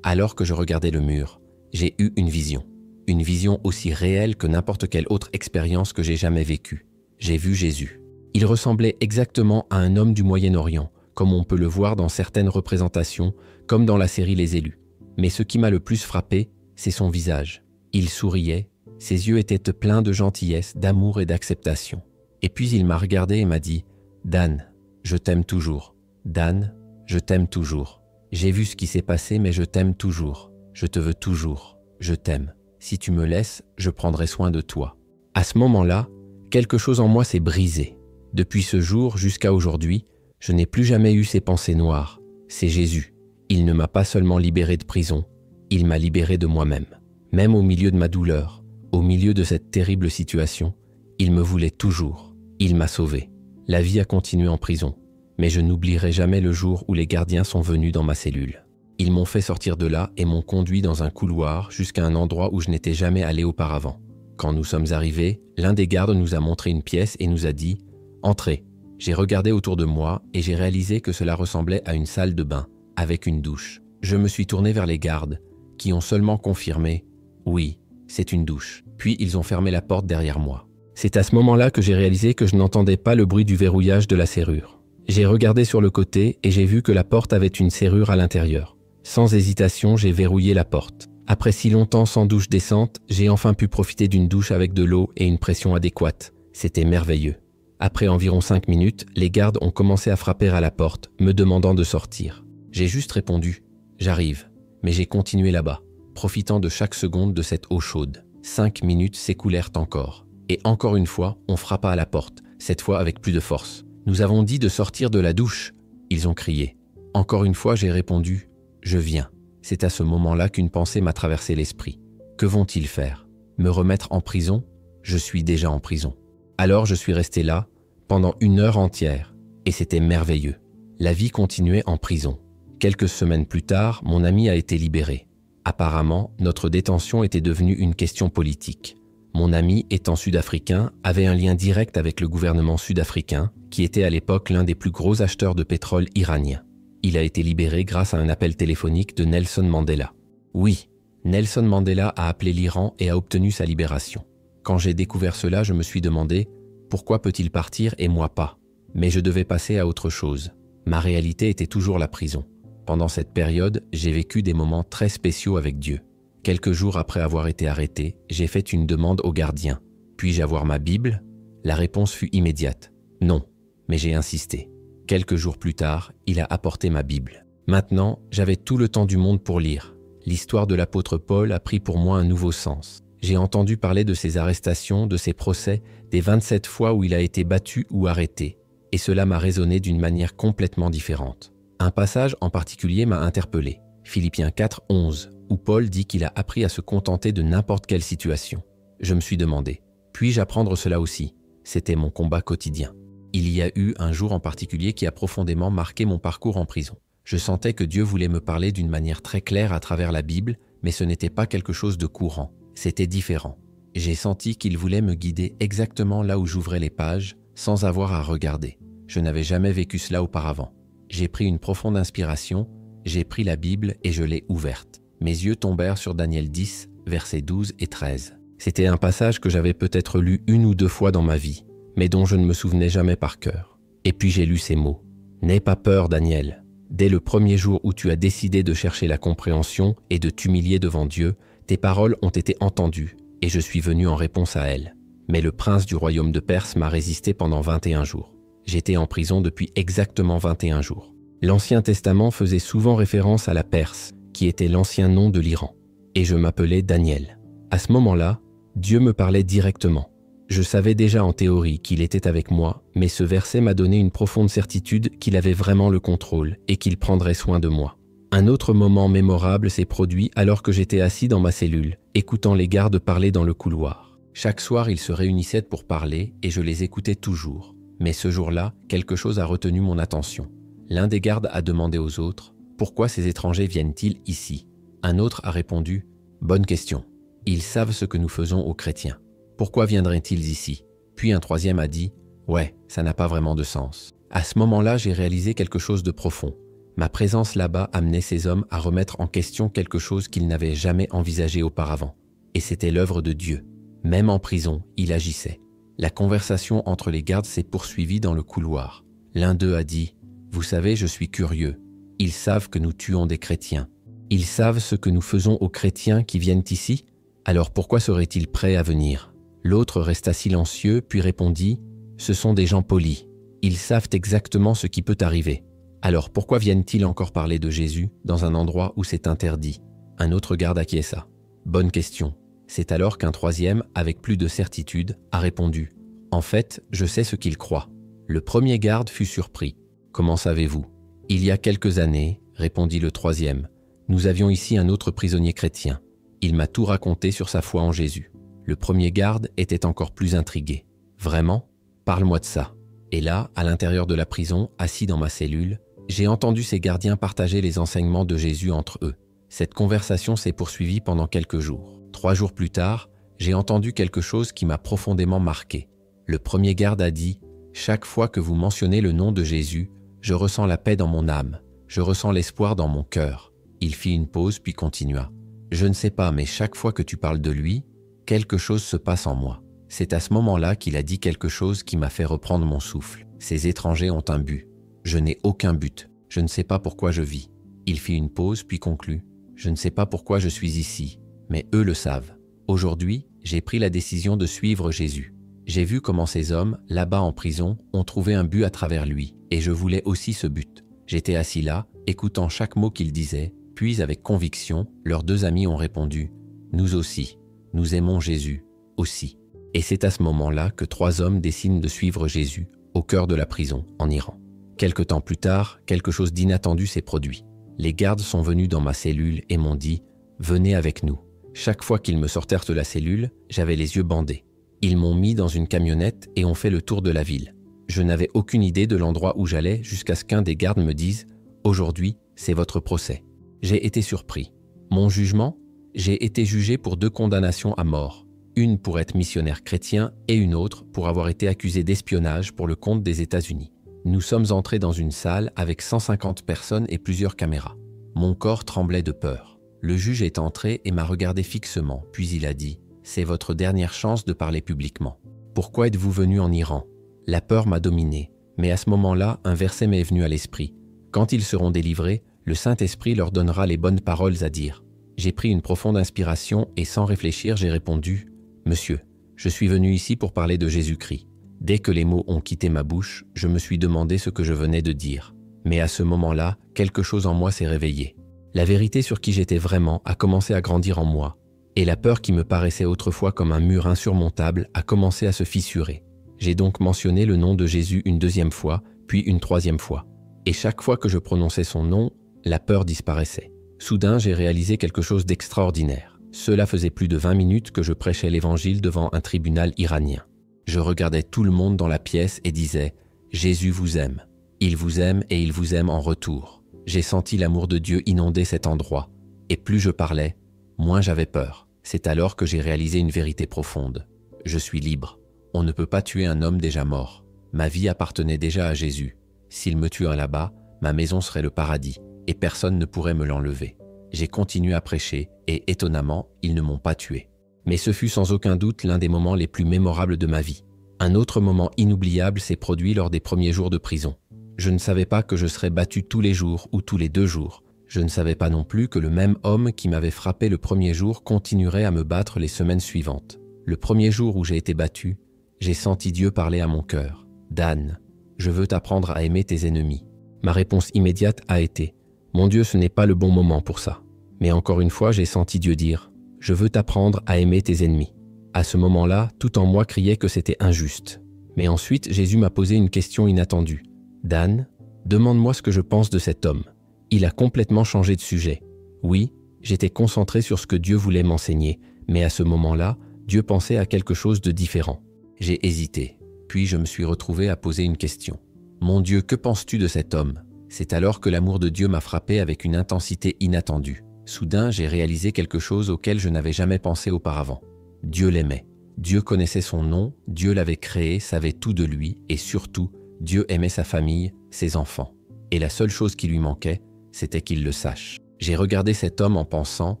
je regardais le mur, j'ai eu une vision aussi réelle que n'importe quelle autre expérience que j'ai jamais vécue. J'ai vu Jésus. Il ressemblait exactement à un homme du Moyen-Orient, comme on peut le voir dans certaines représentations, comme dans la série Les Élus. Mais ce qui m'a le plus frappé, c'est son visage. Il souriait, ses yeux étaient pleins de gentillesse, d'amour et d'acceptation. Et puis il m'a regardé et m'a dit « Dan, je t'aime toujours. Dan, je t'aime toujours. J'ai vu ce qui s'est passé, mais je t'aime toujours. Je te veux toujours. Je t'aime. Si tu me laisses, je prendrai soin de toi. » À ce moment-là, quelque chose en moi s'est brisé. Depuis ce jour jusqu'à aujourd'hui, je n'ai plus jamais eu ces pensées noires. C'est Jésus. Il ne m'a pas seulement libéré de prison, il m'a libéré de moi-même. Même au milieu de ma douleur, au milieu de cette terrible situation, il me voulait toujours. Il m'a sauvé. La vie a continué en prison, mais je n'oublierai jamais le jour où les gardiens sont venus dans ma cellule. Ils m'ont fait sortir de là et m'ont conduit dans un couloir jusqu'à un endroit où je n'étais jamais allé auparavant. Quand nous sommes arrivés, l'un des gardes nous a montré une pièce et nous a dit « Entrez ». J'ai regardé autour de moi et j'ai réalisé que cela ressemblait à une salle de bain, avec une douche. Je me suis tourné vers les gardes, qui ont seulement confirmé « Oui, c'est une douche ». Puis ils ont fermé la porte derrière moi. C'est à ce moment-là que j'ai réalisé que je n'entendais pas le bruit du verrouillage de la serrure. J'ai regardé sur le côté et j'ai vu que la porte avait une serrure à l'intérieur. Sans hésitation, j'ai verrouillé la porte. Après si longtemps sans douche décente, j'ai enfin pu profiter d'une douche avec de l'eau et une pression adéquate. C'était merveilleux. Après environ 5 minutes, les gardes ont commencé à frapper à la porte, me demandant de sortir. J'ai juste répondu « J'arrive », mais j'ai continué là-bas, profitant de chaque seconde de cette eau chaude. 5 minutes s'écoulèrent encore. Et encore une fois, on frappa à la porte, cette fois avec plus de force. « Nous avons dit de sortir de la douche », ils ont crié. Encore une fois, j'ai répondu « Je viens ». C'est à ce moment-là qu'une pensée m'a traversé l'esprit. Que vont-ils faire? Me remettre en prison? Je suis déjà en prison. Alors je suis resté là, pendant 1 heure entière, et c'était merveilleux. La vie continuait en prison. Quelques semaines plus tard, mon ami a été libéré. Apparemment, notre détention était devenue une question politique. Mon ami, étant sud-africain, avait un lien direct avec le gouvernement sud-africain, qui était à l'époque l'un des plus gros acheteurs de pétrole iranien. Il a été libéré grâce à un appel téléphonique de Nelson Mandela. Oui, Nelson Mandela a appelé l'Iran et a obtenu sa libération. Quand j'ai découvert cela, je me suis demandé « Pourquoi peut-il partir et moi pas ?» Mais je devais passer à autre chose. Ma réalité était toujours la prison. Pendant cette période, j'ai vécu des moments très spéciaux avec Dieu. Quelques jours après avoir été arrêté, j'ai fait une demande au gardien. Puis-je avoir ma Bible? La réponse fut immédiate. Non, mais j'ai insisté. Quelques jours plus tard, il a apporté ma Bible. Maintenant, j'avais tout le temps du monde pour lire. L'histoire de l'apôtre Paul a pris pour moi un nouveau sens. J'ai entendu parler de ses arrestations, de ses procès, des 27 fois où il a été battu ou arrêté. Et cela m'a résonné d'une manière complètement différente. Un passage en particulier m'a interpellé. Philippiens 4, 11, où Paul dit qu'il a appris à se contenter de n'importe quelle situation. Je me suis demandé, puis-je apprendre cela aussi? C'était mon combat quotidien. Il y a eu un jour en particulier qui a profondément marqué mon parcours en prison. Je sentais que Dieu voulait me parler d'une manière très claire à travers la Bible, mais ce n'était pas quelque chose de courant. C'était différent. J'ai senti qu'il voulait me guider exactement là où j'ouvrais les pages, sans avoir à regarder. Je n'avais jamais vécu cela auparavant. J'ai pris une profonde inspiration, j'ai pris la Bible et je l'ai ouverte. Mes yeux tombèrent sur Daniel 10, versets 12 et 13. C'était un passage que j'avais peut-être lu 1 ou 2 fois dans ma vie, mais dont je ne me souvenais jamais par cœur. Et puis j'ai lu ces mots. « N'aie pas peur, Daniel. Dès le premier jour où tu as décidé de chercher la compréhension et de t'humilier devant Dieu, tes paroles ont été entendues, et je suis venu en réponse à elles. Mais le prince du royaume de Perse m'a résisté pendant 21 jours. J'étais en prison depuis exactement 21 jours. L'Ancien Testament faisait souvent référence à la Perse, qui était l'ancien nom de l'Iran. Et je m'appelais Daniel. À ce moment-là, Dieu me parlait directement. Je savais déjà en théorie qu'il était avec moi, mais ce verset m'a donné une profonde certitude qu'il avait vraiment le contrôle et qu'il prendrait soin de moi. Un autre moment mémorable s'est produit alors que j'étais assis dans ma cellule, écoutant les gardes parler dans le couloir. Chaque soir, ils se réunissaient pour parler et je les écoutais toujours. Mais ce jour-là, quelque chose a retenu mon attention. L'un des gardes a demandé aux autres « Pourquoi ces étrangers viennent-ils ici ?» Un autre a répondu « Bonne question. Ils savent ce que nous faisons aux chrétiens. Pourquoi viendraient-ils ici ?» Puis un troisième a dit « Ouais, ça n'a pas vraiment de sens. » À ce moment-là, j'ai réalisé quelque chose de profond. Ma présence là-bas amenait ces hommes à remettre en question quelque chose qu'ils n'avaient jamais envisagé auparavant. Et c'était l'œuvre de Dieu. Même en prison, il agissait. La conversation entre les gardes s'est poursuivie dans le couloir. L'un d'eux a dit « Vous savez, je suis curieux. Ils savent que nous tuons des chrétiens. Ils savent ce que nous faisons aux chrétiens qui viennent ici? Alors pourquoi seraient-ils prêts à venir ?» L'autre resta silencieux puis répondit « Ce sont des gens polis. Ils savent exactement ce qui peut arriver. Alors pourquoi viennent-ils encore parler de Jésus dans un endroit où c'est interdit ?» Un autre garde acquiesça. « Bonne question. » C'est alors qu'un troisième, avec plus de certitude, a répondu « En fait, je sais ce qu'ils croient. » Le premier garde fut surpris. « Comment savez-vous » ? « Il y a quelques années, » répondit le troisième, « nous avions ici un autre prisonnier chrétien. Il m'a tout raconté sur sa foi en Jésus. » Le premier garde était encore plus intrigué. « Vraiment ? Parle-moi de ça. » Et là, à l'intérieur de la prison, assis dans ma cellule, j'ai entendu ces gardiens partager les enseignements de Jésus entre eux. Cette conversation s'est poursuivie pendant quelques jours. 3 jours plus tard, j'ai entendu quelque chose qui m'a profondément marqué. Le premier garde a dit « Chaque fois que vous mentionnez le nom de Jésus, je ressens la paix dans mon âme, je ressens l'espoir dans mon cœur. » Il fit une pause puis continua. « Je ne sais pas, mais chaque fois que tu parles de lui, quelque chose se passe en moi. » C'est à ce moment-là qu'il a dit quelque chose qui m'a fait reprendre mon souffle. « Ces étrangers ont un but. Je n'ai aucun but. Je ne sais pas pourquoi je vis. » Il fit une pause puis conclut. « Je ne sais pas pourquoi je suis ici, mais eux le savent. Aujourd'hui, j'ai pris la décision de suivre Jésus. J'ai vu comment ces hommes, là-bas en prison, ont trouvé un but à travers lui, et je voulais aussi ce but. J'étais assis là, écoutant chaque mot qu'il disait, puis avec conviction, leurs 2 amis ont répondu « Nous aussi, nous aimons Jésus, aussi. » Et c'est à ce moment-là que 3 hommes décident de suivre Jésus, au cœur de la prison, en Iran. Quelque temps plus tard, quelque chose d'inattendu s'est produit. Les gardes sont venus dans ma cellule et m'ont dit « Venez avec nous. » Chaque fois qu'ils me sortirent de la cellule, j'avais les yeux bandés. Ils m'ont mis dans une camionnette et ont fait le tour de la ville. Je n'avais aucune idée de l'endroit où j'allais jusqu'à ce qu'un des gardes me dise « Aujourd'hui, c'est votre procès. » J'ai été surpris. Mon jugement ? J'ai été jugé pour 2 condamnations à mort. Une pour être missionnaire chrétien et une autre pour avoir été accusé d'espionnage pour le compte des États-Unis. Nous sommes entrés dans une salle avec 150 personnes et plusieurs caméras. Mon corps tremblait de peur. Le juge est entré et m'a regardé fixement, puis il a dit « C'est votre dernière chance de parler publiquement. Pourquoi êtes-vous venu en Iran ?» La peur m'a dominé, mais à ce moment-là, un verset m'est venu à l'esprit. Quand ils seront délivrés, le Saint-Esprit leur donnera les bonnes paroles à dire. J'ai pris une profonde inspiration et sans réfléchir, j'ai répondu « Monsieur, je suis venu ici pour parler de Jésus-Christ. » Dès que les mots ont quitté ma bouche, je me suis demandé ce que je venais de dire. Mais à ce moment-là, quelque chose en moi s'est réveillé. La vérité sur qui j'étais vraiment a commencé à grandir en moi, et la peur qui me paraissait autrefois comme un mur insurmontable a commencé à se fissurer. J'ai donc mentionné le nom de Jésus une deuxième fois, puis une troisième fois. Et chaque fois que je prononçais son nom, la peur disparaissait. Soudain, j'ai réalisé quelque chose d'extraordinaire. Cela faisait plus de 20 minutes que je prêchais l'évangile devant un tribunal iranien. Je regardais tout le monde dans la pièce et disais « Jésus vous aime. Il vous aime et il vous aime en retour. » J'ai senti l'amour de Dieu inonder cet endroit. Et plus je parlais, moins j'avais peur. C'est alors que j'ai réalisé une vérité profonde. Je suis libre. On ne peut pas tuer un homme déjà mort. Ma vie appartenait déjà à Jésus. S'il me tuait là-bas, ma maison serait le paradis, et personne ne pourrait me l'enlever. J'ai continué à prêcher, et étonnamment, ils ne m'ont pas tué. Mais ce fut sans aucun doute l'un des moments les plus mémorables de ma vie. Un autre moment inoubliable s'est produit lors des premiers jours de prison. Je ne savais pas que je serais battu tous les jours ou tous les 2 jours. Je ne savais pas non plus que le même homme qui m'avait frappé le premier jour continuerait à me battre les semaines suivantes. Le premier jour où j'ai été battu, j'ai senti Dieu parler à mon cœur. « Dan, je veux t'apprendre à aimer tes ennemis. » Ma réponse immédiate a été « Mon Dieu, ce n'est pas le bon moment pour ça. » Mais encore une fois, j'ai senti Dieu dire « Je veux t'apprendre à aimer tes ennemis. » À ce moment-là, tout en moi criait que c'était injuste. Mais ensuite, Jésus m'a posé une question inattendue. « Dan, demande-moi ce que je pense de cet homme. » Il a complètement changé de sujet. Oui, j'étais concentré sur ce que Dieu voulait m'enseigner, mais à ce moment-là, Dieu pensait à quelque chose de différent. J'ai hésité, puis je me suis retrouvé à poser une question. « Mon Dieu, que penses-tu de cet homme ?» C'est alors que l'amour de Dieu m'a frappé avec une intensité inattendue. Soudain, j'ai réalisé quelque chose auquel je n'avais jamais pensé auparavant. Dieu l'aimait. Dieu connaissait son nom, Dieu l'avait créé, savait tout de lui, et surtout, Dieu aimait sa famille, ses enfants. Et la seule chose qui lui manquait, c'était qu'il le sache. J'ai regardé cet homme en pensant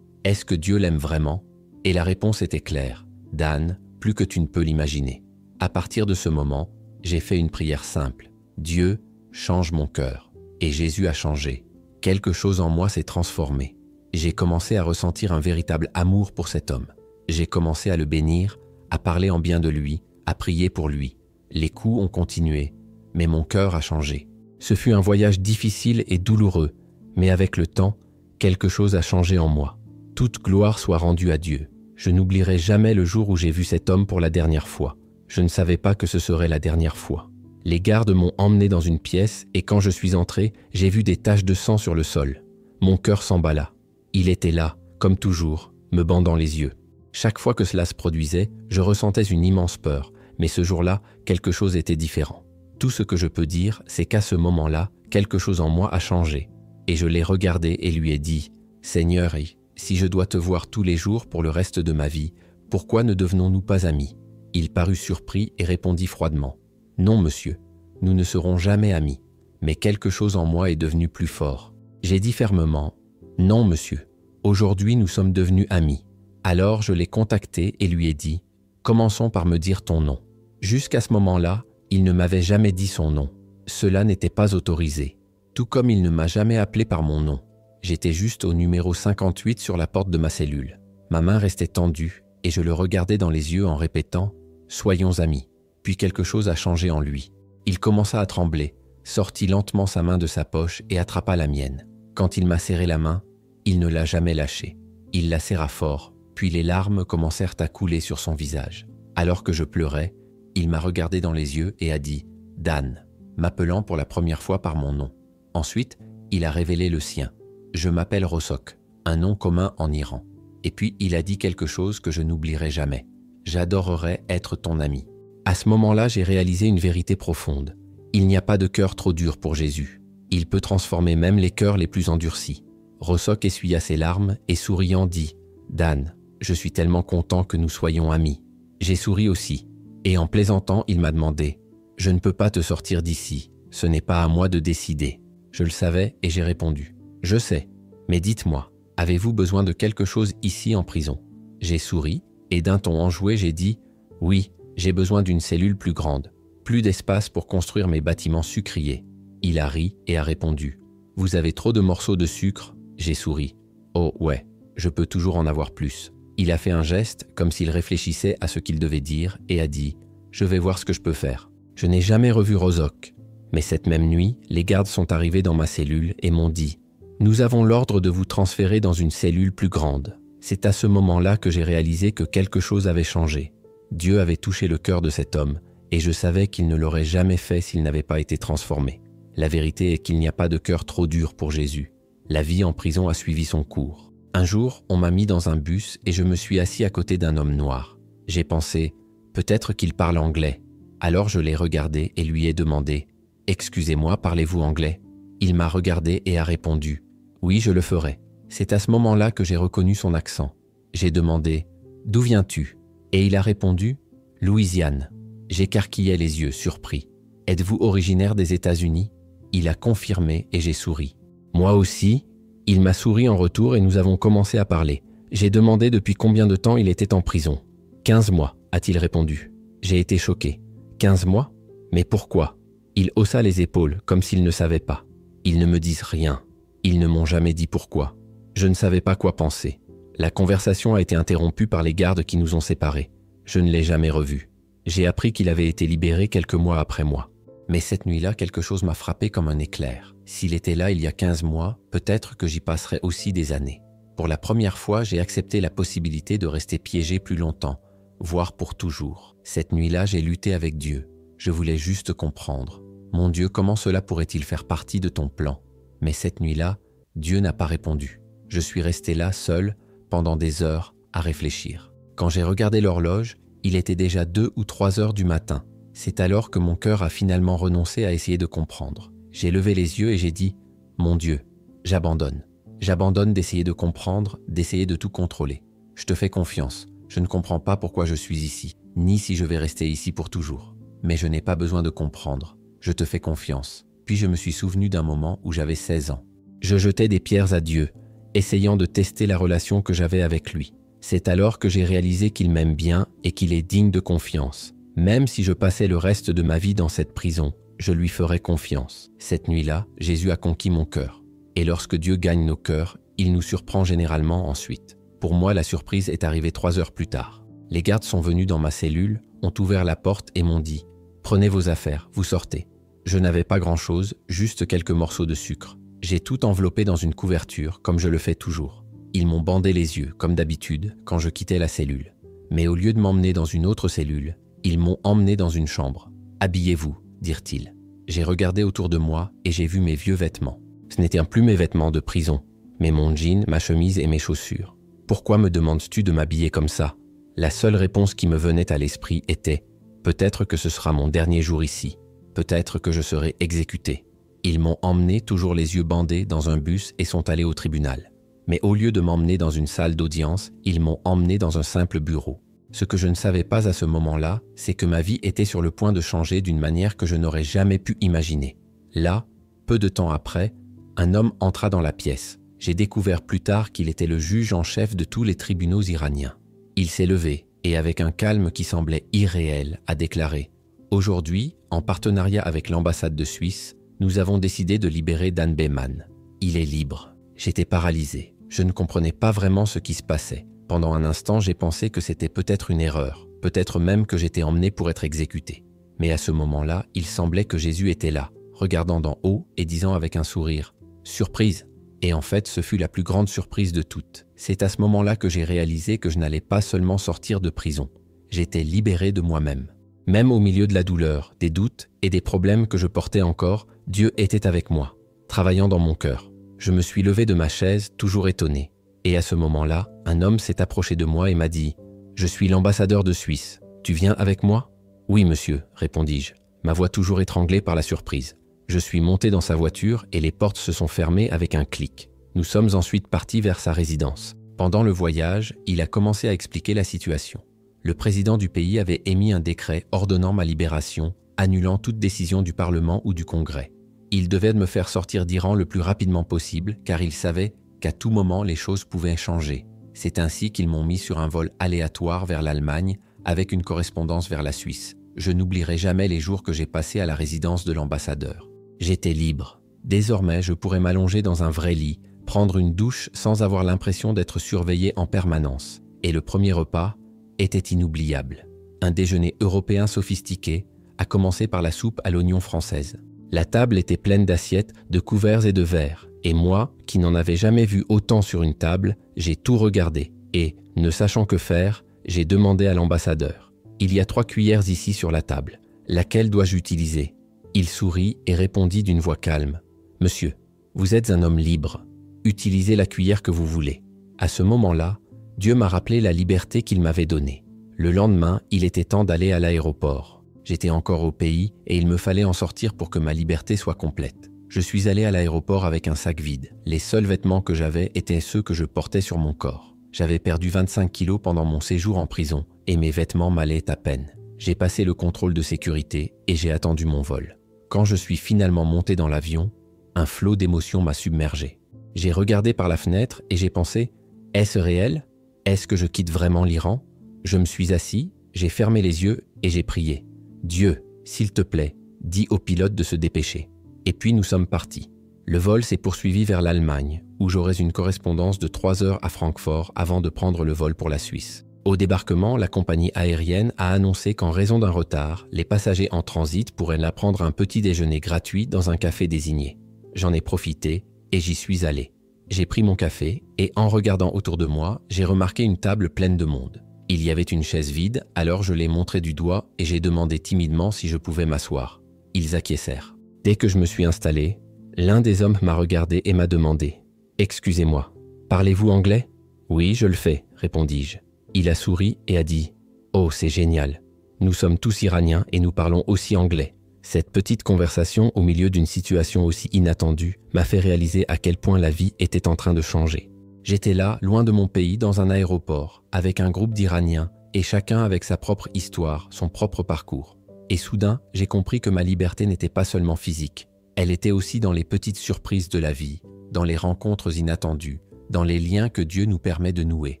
« Est-ce que Dieu l'aime vraiment ?» Et la réponse était claire. « Dan, plus que tu ne peux l'imaginer. » À partir de ce moment, j'ai fait une prière simple. « Dieu, change mon cœur. » Et Jésus a changé. Quelque chose en moi s'est transformé. J'ai commencé à ressentir un véritable amour pour cet homme. J'ai commencé à le bénir, à parler en bien de lui, à prier pour lui. Les coups ont continué, mais mon cœur a changé. Ce fut un voyage difficile et douloureux, mais avec le temps, quelque chose a changé en moi. Toute gloire soit rendue à Dieu. Je n'oublierai jamais le jour où j'ai vu cet homme pour la dernière fois. Je ne savais pas que ce serait la dernière fois. Les gardes m'ont emmené dans une pièce et quand je suis entré, j'ai vu des taches de sang sur le sol. Mon cœur s'emballa. Il était là, comme toujours, me bandant les yeux. Chaque fois que cela se produisait, je ressentais une immense peur, mais ce jour-là, quelque chose était différent. Tout ce que je peux dire, c'est qu'à ce moment-là, quelque chose en moi a changé. Et je l'ai regardé et lui ai dit « Seigneur, si je dois te voir tous les jours pour le reste de ma vie, pourquoi ne devenons-nous pas amis ?» Il parut surpris et répondit froidement « Non, monsieur, nous ne serons jamais amis. » Mais quelque chose en moi est devenu plus fort. J'ai dit fermement « Non, monsieur, aujourd'hui nous sommes devenus amis. » Alors je l'ai contacté et lui ai dit « Commençons par me dire ton nom. » Jusqu'à ce moment-là, il ne m'avait jamais dit son nom. Cela n'était pas autorisé. Tout comme il ne m'a jamais appelé par mon nom. J'étais juste au numéro 58 sur la porte de ma cellule. Ma main restait tendue et je le regardais dans les yeux en répétant « Soyons amis ». Puis quelque chose a changé en lui. Il commença à trembler, sortit lentement sa main de sa poche et attrapa la mienne. Quand il m'a serré la main, il ne l'a jamais lâchée. Il la serra fort, puis les larmes commencèrent à couler sur son visage. Alors que je pleurais, il m'a regardé dans les yeux et a dit « Dan », m'appelant pour la première fois par mon nom. Ensuite, il a révélé le sien. « Je m'appelle Rosok, un nom commun en Iran. » Et puis il a dit quelque chose que je n'oublierai jamais. « J'adorerais être ton ami. » À ce moment-là, j'ai réalisé une vérité profonde. Il n'y a pas de cœur trop dur pour Jésus. Il peut transformer même les cœurs les plus endurcis. Rosok essuya ses larmes et souriant dit « Dan, je suis tellement content que nous soyons amis. » J'ai souri aussi. Et en plaisantant, il m'a demandé « Je ne peux pas te sortir d'ici. Ce n'est pas à moi de décider. » Je le savais et j'ai répondu « Je sais, mais dites-moi, avez-vous besoin de quelque chose ici en prison ?» J'ai souri et d'un ton enjoué, j'ai dit « Oui, j'ai besoin d'une cellule plus grande, plus d'espace pour construire mes bâtiments sucriers. » Il a ri et a répondu « Vous avez trop de morceaux de sucre ?» J'ai souri « Oh ouais, je peux toujours en avoir plus. » Il a fait un geste comme s'il réfléchissait à ce qu'il devait dire et a dit « Je vais voir ce que je peux faire. » Je n'ai jamais revu Rosok. Mais cette même nuit, les gardes sont arrivés dans ma cellule et m'ont dit « Nous avons l'ordre de vous transférer dans une cellule plus grande ». C'est à ce moment-là que j'ai réalisé que quelque chose avait changé. Dieu avait touché le cœur de cet homme et je savais qu'il ne l'aurait jamais fait s'il n'avait pas été transformé. La vérité est qu'il n'y a pas de cœur trop dur pour Jésus. La vie en prison a suivi son cours. Un jour, on m'a mis dans un bus et je me suis assis à côté d'un homme noir. J'ai pensé « Peut-être qu'il parle anglais ». Alors je l'ai regardé et lui ai demandé « Excusez-moi, parlez-vous anglais ?» Il m'a regardé et a répondu « Oui, je le ferai ». C'est à ce moment-là que j'ai reconnu son accent. J'ai demandé « D'où viens-tu » Et il a répondu « Louisiane ». J'écarquillais les yeux, surpris. « Êtes-vous originaire des États-Unis » Il a confirmé et j'ai souri. Moi aussi, il m'a souri en retour et nous avons commencé à parler. J'ai demandé depuis combien de temps il était en prison. « 15 mois », a-t-il répondu. J'ai été choqué. « 15 mois ? Mais pourquoi ?» Il haussa les épaules comme s'il ne savait pas. Ils ne me disent rien. Ils ne m'ont jamais dit pourquoi. Je ne savais pas quoi penser. La conversation a été interrompue par les gardes qui nous ont séparés. Je ne l'ai jamais revu. J'ai appris qu'il avait été libéré quelques mois après moi. Mais cette nuit-là, quelque chose m'a frappé comme un éclair. S'il était là il y a 15 mois, peut-être que j'y passerais aussi des années. Pour la première fois, j'ai accepté la possibilité de rester piégé plus longtemps, voire pour toujours. Cette nuit-là, j'ai lutté avec Dieu. Je voulais juste comprendre. Mon Dieu, comment cela pourrait-il faire partie de ton plan ? Mais cette nuit-là, Dieu n'a pas répondu. Je suis resté là, seul, pendant des heures, à réfléchir. Quand j'ai regardé l'horloge, il était déjà 2 ou 3 heures du matin. C'est alors que mon cœur a finalement renoncé à essayer de comprendre. J'ai levé les yeux et j'ai dit « Mon Dieu, j'abandonne. J'abandonne d'essayer de comprendre, d'essayer de tout contrôler. Je te fais confiance. Je ne comprends pas pourquoi je suis ici, ni si je vais rester ici pour toujours. Mais je n'ai pas besoin de comprendre. Je te fais confiance. » Puis je me suis souvenu d'un moment où j'avais 16 ans. Je jetais des pierres à Dieu, essayant de tester la relation que j'avais avec lui. C'est alors que j'ai réalisé qu'il m'aime bien et qu'il est digne de confiance. Même si je passais le reste de ma vie dans cette prison, je lui ferai confiance. Cette nuit-là, Jésus a conquis mon cœur. Et lorsque Dieu gagne nos cœurs, il nous surprend généralement ensuite. Pour moi, la surprise est arrivée 3 heures plus tard. Les gardes sont venus dans ma cellule, ont ouvert la porte et m'ont dit « Prenez vos affaires, vous sortez ». Je n'avais pas grand-chose, juste quelques morceaux de sucre. J'ai tout enveloppé dans une couverture, comme je le fais toujours. Ils m'ont bandé les yeux, comme d'habitude, quand je quittais la cellule. Mais au lieu de m'emmener dans une autre cellule, ils m'ont emmené dans une chambre. « Habillez-vous », dirent-ils. J'ai regardé autour de moi et j'ai vu mes vieux vêtements. Ce n'étaient plus mes vêtements de prison, mais mon jean, ma chemise et mes chaussures. « Pourquoi me demandes-tu de m'habiller comme ça ?» La seule réponse qui me venait à l'esprit était « Peut-être que ce sera mon dernier jour ici. Peut-être que je serai exécuté. » Ils m'ont emmené, toujours les yeux bandés, dans un bus et sont allés au tribunal. Mais au lieu de m'emmener dans une salle d'audience, ils m'ont emmené dans un simple bureau. Ce que je ne savais pas à ce moment-là, c'est que ma vie était sur le point de changer d'une manière que je n'aurais jamais pu imaginer. Là, peu de temps après, un homme entra dans la pièce. J'ai découvert plus tard qu'il était le juge en chef de tous les tribunaux iraniens. Il s'est levé et, avec un calme qui semblait irréel, a déclaré « Aujourd'hui, en partenariat avec l'ambassade de Suisse, nous avons décidé de libérer Dan Beyman. Il est libre. » J'étais paralysé. Je ne comprenais pas vraiment ce qui se passait. Pendant un instant, j'ai pensé que c'était peut-être une erreur, peut-être même que j'étais emmené pour être exécuté. Mais à ce moment-là, il semblait que Jésus était là, regardant d'en haut et disant avec un sourire « Surprise !» Et en fait, ce fut la plus grande surprise de toutes. C'est à ce moment-là que j'ai réalisé que je n'allais pas seulement sortir de prison. J'étais libéré de moi-même. Même au milieu de la douleur, des doutes et des problèmes que je portais encore, Dieu était avec moi, travaillant dans mon cœur. Je me suis levé de ma chaise, toujours étonné. Et à ce moment-là, un homme s'est approché de moi et m'a dit « Je suis l'ambassadeur de Suisse. Tu viens avec moi ?»« Oui, monsieur, » répondis-je, ma voix toujours étranglée par la surprise. Je suis monté dans sa voiture et les portes se sont fermées avec un clic. Nous sommes ensuite partis vers sa résidence. Pendant le voyage, il a commencé à expliquer la situation. Le président du pays avait émis un décret ordonnant ma libération, annulant toute décision du Parlement ou du Congrès. Il devait me faire sortir d'Iran le plus rapidement possible, car il savait qu'à tout moment les choses pouvaient changer. C'est ainsi qu'ils m'ont mis sur un vol aléatoire vers l'Allemagne, avec une correspondance vers la Suisse. Je n'oublierai jamais les jours que j'ai passés à la résidence de l'ambassadeur. J'étais libre. Désormais, je pourrais m'allonger dans un vrai lit, prendre une douche sans avoir l'impression d'être surveillé en permanence. Et le premier repas était inoubliable. Un déjeuner européen sophistiqué, à commencer par la soupe à l'oignon française. La table était pleine d'assiettes, de couverts et de verres, et moi, qui n'en avais jamais vu autant sur une table, j'ai tout regardé, et, ne sachant que faire, j'ai demandé à l'ambassadeur. « Il y a 3 cuillères ici sur la table. Laquelle dois-je utiliser ?» Il sourit et répondit d'une voix calme. « Monsieur, vous êtes un homme libre. Utilisez la cuillère que vous voulez. » À ce moment-là, Dieu m'a rappelé la liberté qu'il m'avait donnée. Le lendemain, il était temps d'aller à l'aéroport. J'étais encore au pays et il me fallait en sortir pour que ma liberté soit complète. Je suis allé à l'aéroport avec un sac vide. Les seuls vêtements que j'avais étaient ceux que je portais sur mon corps. J'avais perdu 25 kilos pendant mon séjour en prison et mes vêtements m'allaient à peine. J'ai passé le contrôle de sécurité et j'ai attendu mon vol. Quand je suis finalement monté dans l'avion, un flot d'émotions m'a submergé. J'ai regardé par la fenêtre et j'ai pensé « Est-ce réel ? Est-ce que je quitte vraiment l'Iran ?» Je me suis assis, j'ai fermé les yeux et j'ai prié. « Dieu, s'il te plaît, dis au pilote de se dépêcher. » Et puis nous sommes partis. Le vol s'est poursuivi vers l'Allemagne, où j'aurais une correspondance de 3 heures à Francfort avant de prendre le vol pour la Suisse. Au débarquement, la compagnie aérienne a annoncé qu'en raison d'un retard, les passagers en transit pourraient là prendre un petit déjeuner gratuit dans un café désigné. J'en ai profité et j'y suis allé. J'ai pris mon café et en regardant autour de moi, j'ai remarqué une table pleine de monde. Il y avait une chaise vide, alors je l'ai montré du doigt et j'ai demandé timidement si je pouvais m'asseoir. Ils acquiescèrent. Dès que je me suis installé, l'un des hommes m'a regardé et m'a demandé « Excusez-moi, parlez-vous anglais ?»« Oui, je le fais, répondis-je. Il a souri et a dit « Oh, c'est génial. Nous sommes tous iraniens et nous parlons aussi anglais. » Cette petite conversation au milieu d'une situation aussi inattendue m'a fait réaliser à quel point la vie était en train de changer. J'étais là, loin de mon pays, dans un aéroport, avec un groupe d'Iraniens, et chacun avec sa propre histoire, son propre parcours. Et soudain, j'ai compris que ma liberté n'était pas seulement physique. Elle était aussi dans les petites surprises de la vie, dans les rencontres inattendues, dans les liens que Dieu nous permet de nouer.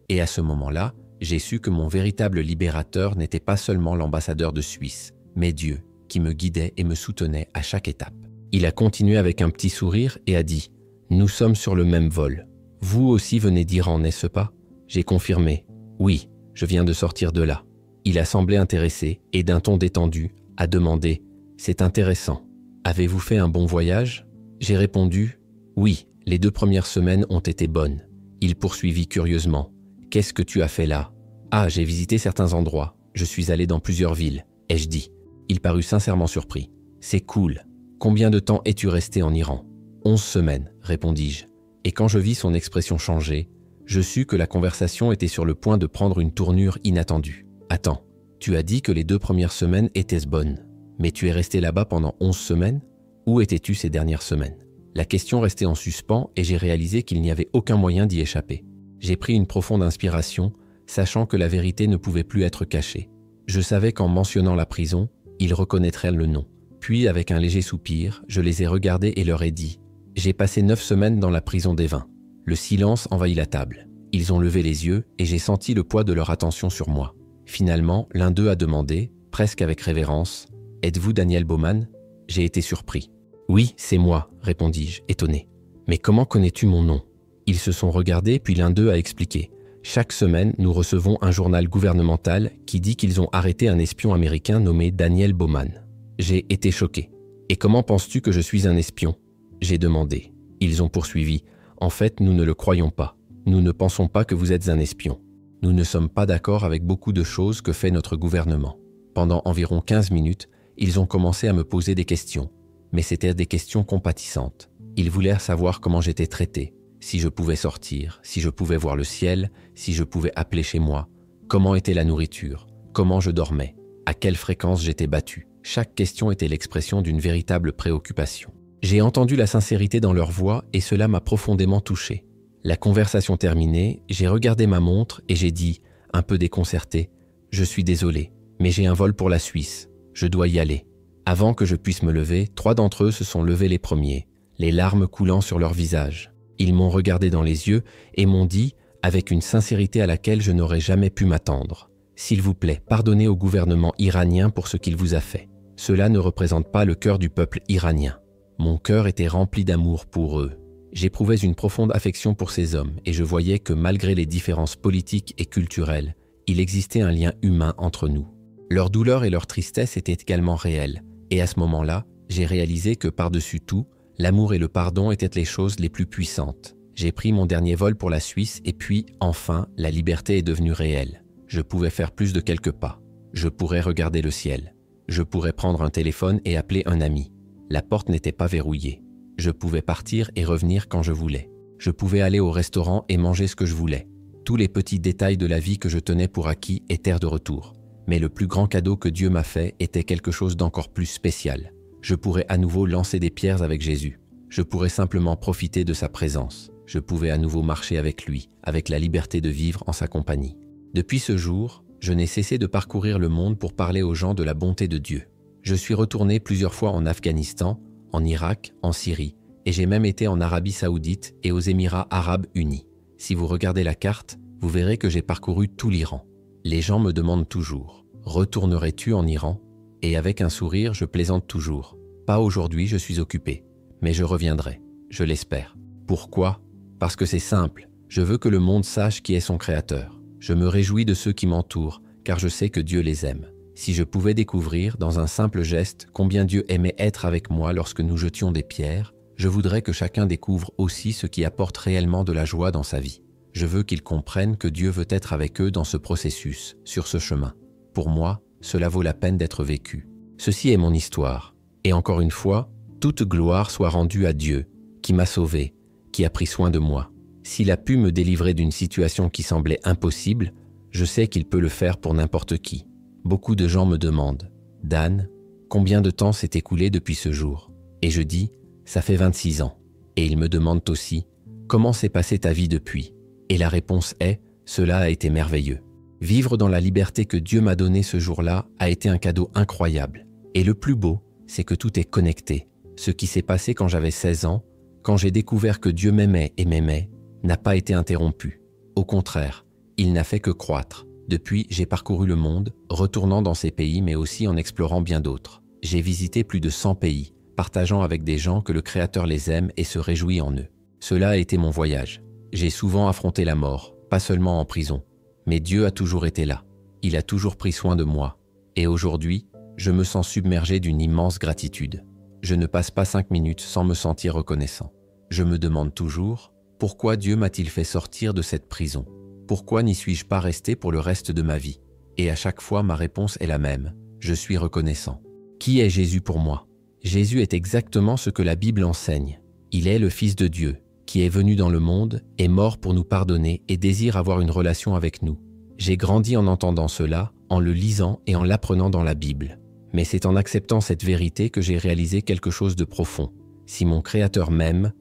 Et à ce moment-là, j'ai su que mon véritable libérateur n'était pas seulement l'ambassadeur de Suisse, mais Dieu, qui me guidait et me soutenait à chaque étape. Il a continué avec un petit sourire et a dit « Nous sommes sur le même vol. Vous aussi venez d'Iran, n'est-ce pas ?» J'ai confirmé « Oui, je viens de sortir de là. » Il a semblé intéressé et d'un ton détendu a demandé « C'est intéressant. Avez-vous fait un bon voyage ?» J'ai répondu « Oui, les 2 premières semaines ont été bonnes. » Il poursuivit curieusement « Qu'est-ce que tu as fait là ?»« Ah, j'ai visité certains endroits. Je suis allé dans plusieurs villes. » ai-je dit. Il parut sincèrement surpris. « C'est cool. Combien de temps es-tu resté en Iran ?»« 11 semaines, répondis-je. Et quand je vis son expression changer, je sus que la conversation était sur le point de prendre une tournure inattendue. « Attends, tu as dit que les 2 premières semaines étaient bonnes, mais tu es resté là-bas pendant 11 semaines ? Où étais-tu ces dernières semaines ?» La question restait en suspens et j'ai réalisé qu'il n'y avait aucun moyen d'y échapper. J'ai pris une profonde inspiration, sachant que la vérité ne pouvait plus être cachée. Je savais qu'en mentionnant la prison, ils reconnaîtraient le nom. Puis, avec un léger soupir, je les ai regardés et leur ai dit « J'ai passé 9 semaines dans la prison des vins. » Le silence envahit la table. Ils ont levé les yeux et j'ai senti le poids de leur attention sur moi. Finalement, l'un d'eux a demandé, presque avec révérence, « Êtes-vous Daniel Baumann ?» J'ai été surpris. « Oui, c'est moi, répondis-je, étonné. Mais comment connais-tu mon nom ?» Ils se sont regardés, puis l'un d'eux a expliqué. « Chaque semaine, nous recevons un journal gouvernemental qui dit qu'ils ont arrêté un espion américain nommé Daniel Baumann. » J'ai été choqué. « Et comment penses-tu que je suis un espion ?» J'ai demandé. Ils ont poursuivi. « En fait, nous ne le croyons pas. Nous ne pensons pas que vous êtes un espion. Nous ne sommes pas d'accord avec beaucoup de choses que fait notre gouvernement. » Pendant environ 15 minutes, ils ont commencé à me poser des questions. Mais c'étaient des questions compatissantes. Ils voulaient savoir comment j'étais traité, si je pouvais sortir, si je pouvais voir le ciel, si je pouvais appeler chez moi, comment était la nourriture, comment je dormais, à quelle fréquence j'étais battu. Chaque question était l'expression d'une véritable préoccupation. J'ai entendu la sincérité dans leur voix et cela m'a profondément touché. La conversation terminée, j'ai regardé ma montre et j'ai dit, un peu déconcerté, « Je suis désolé, mais j'ai un vol pour la Suisse. Je dois y aller. » Avant que je puisse me lever, 3 d'entre eux se sont levés les premiers, les larmes coulant sur leur visage. Ils m'ont regardé dans les yeux et m'ont dit, avec une sincérité à laquelle je n'aurais jamais pu m'attendre, « S'il vous plaît, pardonnez au gouvernement iranien pour ce qu'il vous a fait. Cela ne représente pas le cœur du peuple iranien. » Mon cœur était rempli d'amour pour eux. J'éprouvais une profonde affection pour ces hommes et je voyais que malgré les différences politiques et culturelles, il existait un lien humain entre nous. Leur douleur et leur tristesse étaient également réelles. Et à ce moment-là, J'ai réalisé que par-dessus tout, l'amour et le pardon étaient les choses les plus puissantes. J'ai pris mon dernier vol pour la Suisse et puis, enfin, la liberté est devenue réelle. Je pouvais faire plus de quelques pas. Je pourrais regarder le ciel. Je pourrais prendre un téléphone et appeler un ami. La porte n'était pas verrouillée. Je pouvais partir et revenir quand je voulais. Je pouvais aller au restaurant et manger ce que je voulais. Tous les petits détails de la vie que je tenais pour acquis étaient de retour. Mais le plus grand cadeau que Dieu m'a fait était quelque chose d'encore plus spécial. Je pourrais à nouveau lancer des pierres avec Jésus. Je pourrais simplement profiter de sa présence. Je pouvais à nouveau marcher avec lui, avec la liberté de vivre en sa compagnie. Depuis ce jour, je n'ai cessé de parcourir le monde pour parler aux gens de la bonté de Dieu. Je suis retourné plusieurs fois en Afghanistan, en Irak, en Syrie, et j'ai même été en Arabie Saoudite et aux Émirats Arabes Unis. Si vous regardez la carte, vous verrez que j'ai parcouru tout l'Iran. Les gens me demandent toujours « Retournerais-tu en Iran ?» Et avec un sourire, je plaisante toujours. Pas aujourd'hui, je suis occupé. Mais je reviendrai, je l'espère. Pourquoi ? Parce que c'est simple, je veux que le monde sache qui est son créateur. Je me réjouis de ceux qui m'entourent, car je sais que Dieu les aime. Si je pouvais découvrir, dans un simple geste, combien Dieu aimait être avec moi lorsque nous jetions des pierres, je voudrais que chacun découvre aussi ce qui apporte réellement de la joie dans sa vie. Je veux qu'ils comprennent que Dieu veut être avec eux dans ce processus, sur ce chemin. Pour moi, cela vaut la peine d'être vécu. Ceci est mon histoire. Et encore une fois, toute gloire soit rendue à Dieu, qui m'a sauvé, qui a pris soin de moi. S'il a pu me délivrer d'une situation qui semblait impossible, je sais qu'il peut le faire pour n'importe qui. Beaucoup de gens me demandent « Dan, combien de temps s'est écoulé depuis ce jour ?» Et je dis « Ça fait 26 ans. » Et ils me demandent aussi « Comment s'est passée ta vie depuis ?» Et la réponse est « Cela a été merveilleux. » Vivre dans la liberté que Dieu m'a donnée ce jour-là a été un cadeau incroyable. Et le plus beau, c'est que tout est connecté. Ce qui s'est passé quand j'avais 16 ans, quand j'ai découvert que Dieu m'aimait et m'aimait, n'a pas été interrompu. Au contraire, il n'a fait que croître. Depuis, j'ai parcouru le monde, retournant dans ces pays mais aussi en explorant bien d'autres. J'ai visité plus de 100 pays, partageant avec des gens que le Créateur les aime et se réjouit en eux. Cela a été mon voyage. J'ai souvent affronté la mort, pas seulement en prison. Mais Dieu a toujours été là. Il a toujours pris soin de moi. Et aujourd'hui, je me sens submergé d'une immense gratitude. Je ne passe pas 5 minutes sans me sentir reconnaissant. Je me demande toujours, pourquoi Dieu m'a-t-il fait sortir de cette prison ? Pourquoi n'y suis-je pas resté pour le reste de ma vie ? Et à chaque fois, ma réponse est la même. Je suis reconnaissant. Qui est Jésus pour moi ? Jésus est exactement ce que la Bible enseigne. Il est le Fils de Dieu, qui est venu dans le monde, est mort pour nous pardonner et désire avoir une relation avec nous. J'ai grandi en entendant cela, en le lisant et en l'apprenant dans la Bible. Mais c'est en acceptant cette vérité que j'ai réalisé quelque chose de profond. Si mon Créateur m'aime,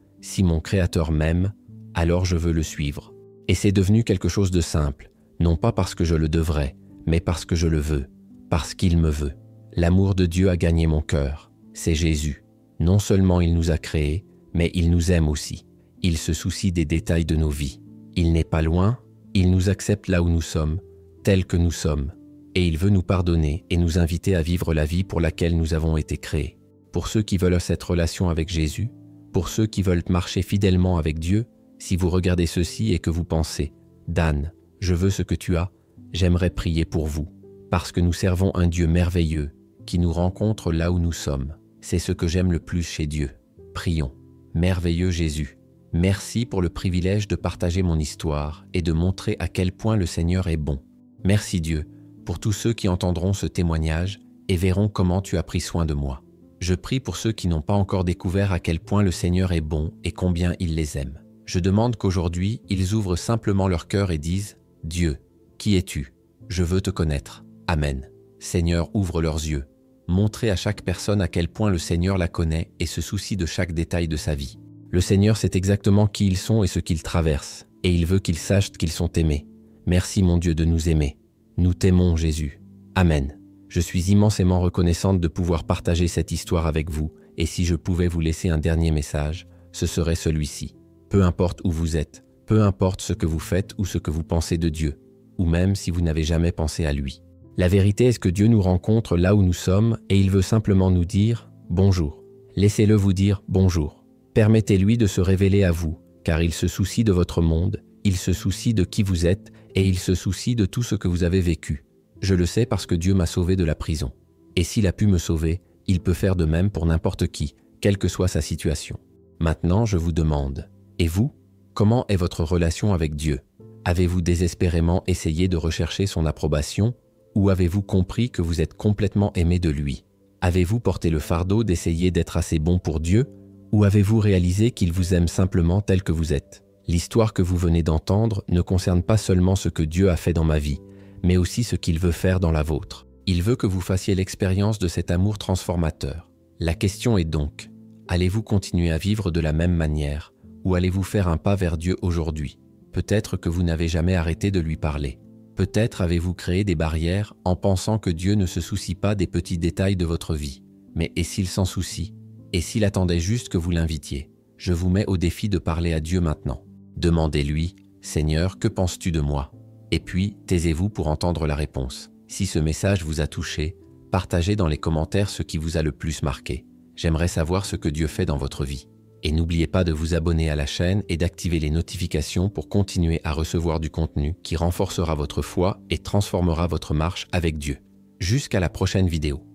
alors je veux le suivre. Et c'est devenu quelque chose de simple, non pas parce que je le devrais, mais parce que je le veux, parce qu'il me veut. L'amour de Dieu a gagné mon cœur. C'est Jésus. Non seulement il nous a créés, mais il nous aime aussi. Il se soucie des détails de nos vies. Il n'est pas loin, il nous accepte là où nous sommes, tels que nous sommes. Et il veut nous pardonner et nous inviter à vivre la vie pour laquelle nous avons été créés. Pour ceux qui veulent cette relation avec Jésus, pour ceux qui veulent marcher fidèlement avec Dieu, si vous regardez ceci et que vous pensez « Dan, je veux ce que tu as », j'aimerais prier pour vous, parce que nous servons un Dieu merveilleux qui nous rencontre là où nous sommes. C'est ce que j'aime le plus chez Dieu. Prions. Merveilleux Jésus, merci pour le privilège de partager mon histoire et de montrer à quel point le Seigneur est bon. Merci Dieu pour tous ceux qui entendront ce témoignage et verront comment tu as pris soin de moi. Je prie pour ceux qui n'ont pas encore découvert à quel point le Seigneur est bon et combien il les aime. Je demande qu'aujourd'hui, ils ouvrent simplement leur cœur et disent « Dieu, qui es-tu ? Je veux te connaître. Amen. » Seigneur, ouvre leurs yeux. Montrez à chaque personne à quel point le Seigneur la connaît et se soucie de chaque détail de sa vie. Le Seigneur sait exactement qui ils sont et ce qu'ils traversent, et il veut qu'ils sachent qu'ils sont aimés. Merci mon Dieu de nous aimer. Nous t'aimons Jésus. Amen. Je suis immensément reconnaissante de pouvoir partager cette histoire avec vous, et si je pouvais vous laisser un dernier message, ce serait celui-ci. Peu importe où vous êtes, peu importe ce que vous faites ou ce que vous pensez de Dieu, ou même si vous n'avez jamais pensé à lui. La vérité est que Dieu nous rencontre là où nous sommes et il veut simplement nous dire « Bonjour ». Laissez-le vous dire « Bonjour ». Permettez-lui de se révéler à vous, car il se soucie de votre monde, il se soucie de qui vous êtes et il se soucie de tout ce que vous avez vécu. Je le sais parce que Dieu m'a sauvé de la prison. Et s'il a pu me sauver, Il peut faire de même pour n'importe qui, quelle que soit sa situation. Maintenant, je vous demande, et vous, comment est votre relation avec Dieu? Avez-vous désespérément essayé de rechercher son approbation ou avez-vous compris que vous êtes complètement aimé de lui? Avez-vous porté le fardeau d'essayer d'être assez bon pour Dieu ou avez-vous réalisé qu'il vous aime simplement tel que vous êtes? L'histoire que vous venez d'entendre ne concerne pas seulement ce que Dieu a fait dans ma vie, mais aussi ce qu'il veut faire dans la vôtre. Il veut que vous fassiez l'expérience de cet amour transformateur. La question est donc, allez-vous continuer à vivre de la même manière ou allez-vous faire un pas vers Dieu aujourd'hui? Peut-être que vous n'avez jamais arrêté de lui parler. Peut-être avez-vous créé des barrières en pensant que Dieu ne se soucie pas des petits détails de votre vie. Mais et s'il s'en soucie? Et s'il attendait juste que vous l'invitiez? Je vous mets au défi de parler à Dieu maintenant. Demandez-lui, « Seigneur, que penses-tu de moi ?» Et puis, taisez-vous pour entendre la réponse. Si ce message vous a touché, partagez dans les commentaires ce qui vous a le plus marqué. J'aimerais savoir ce que Dieu fait dans votre vie. Et n'oubliez pas de vous abonner à la chaîne et d'activer les notifications pour continuer à recevoir du contenu qui renforcera votre foi et transformera votre marche avec Dieu. Jusqu'à la prochaine vidéo.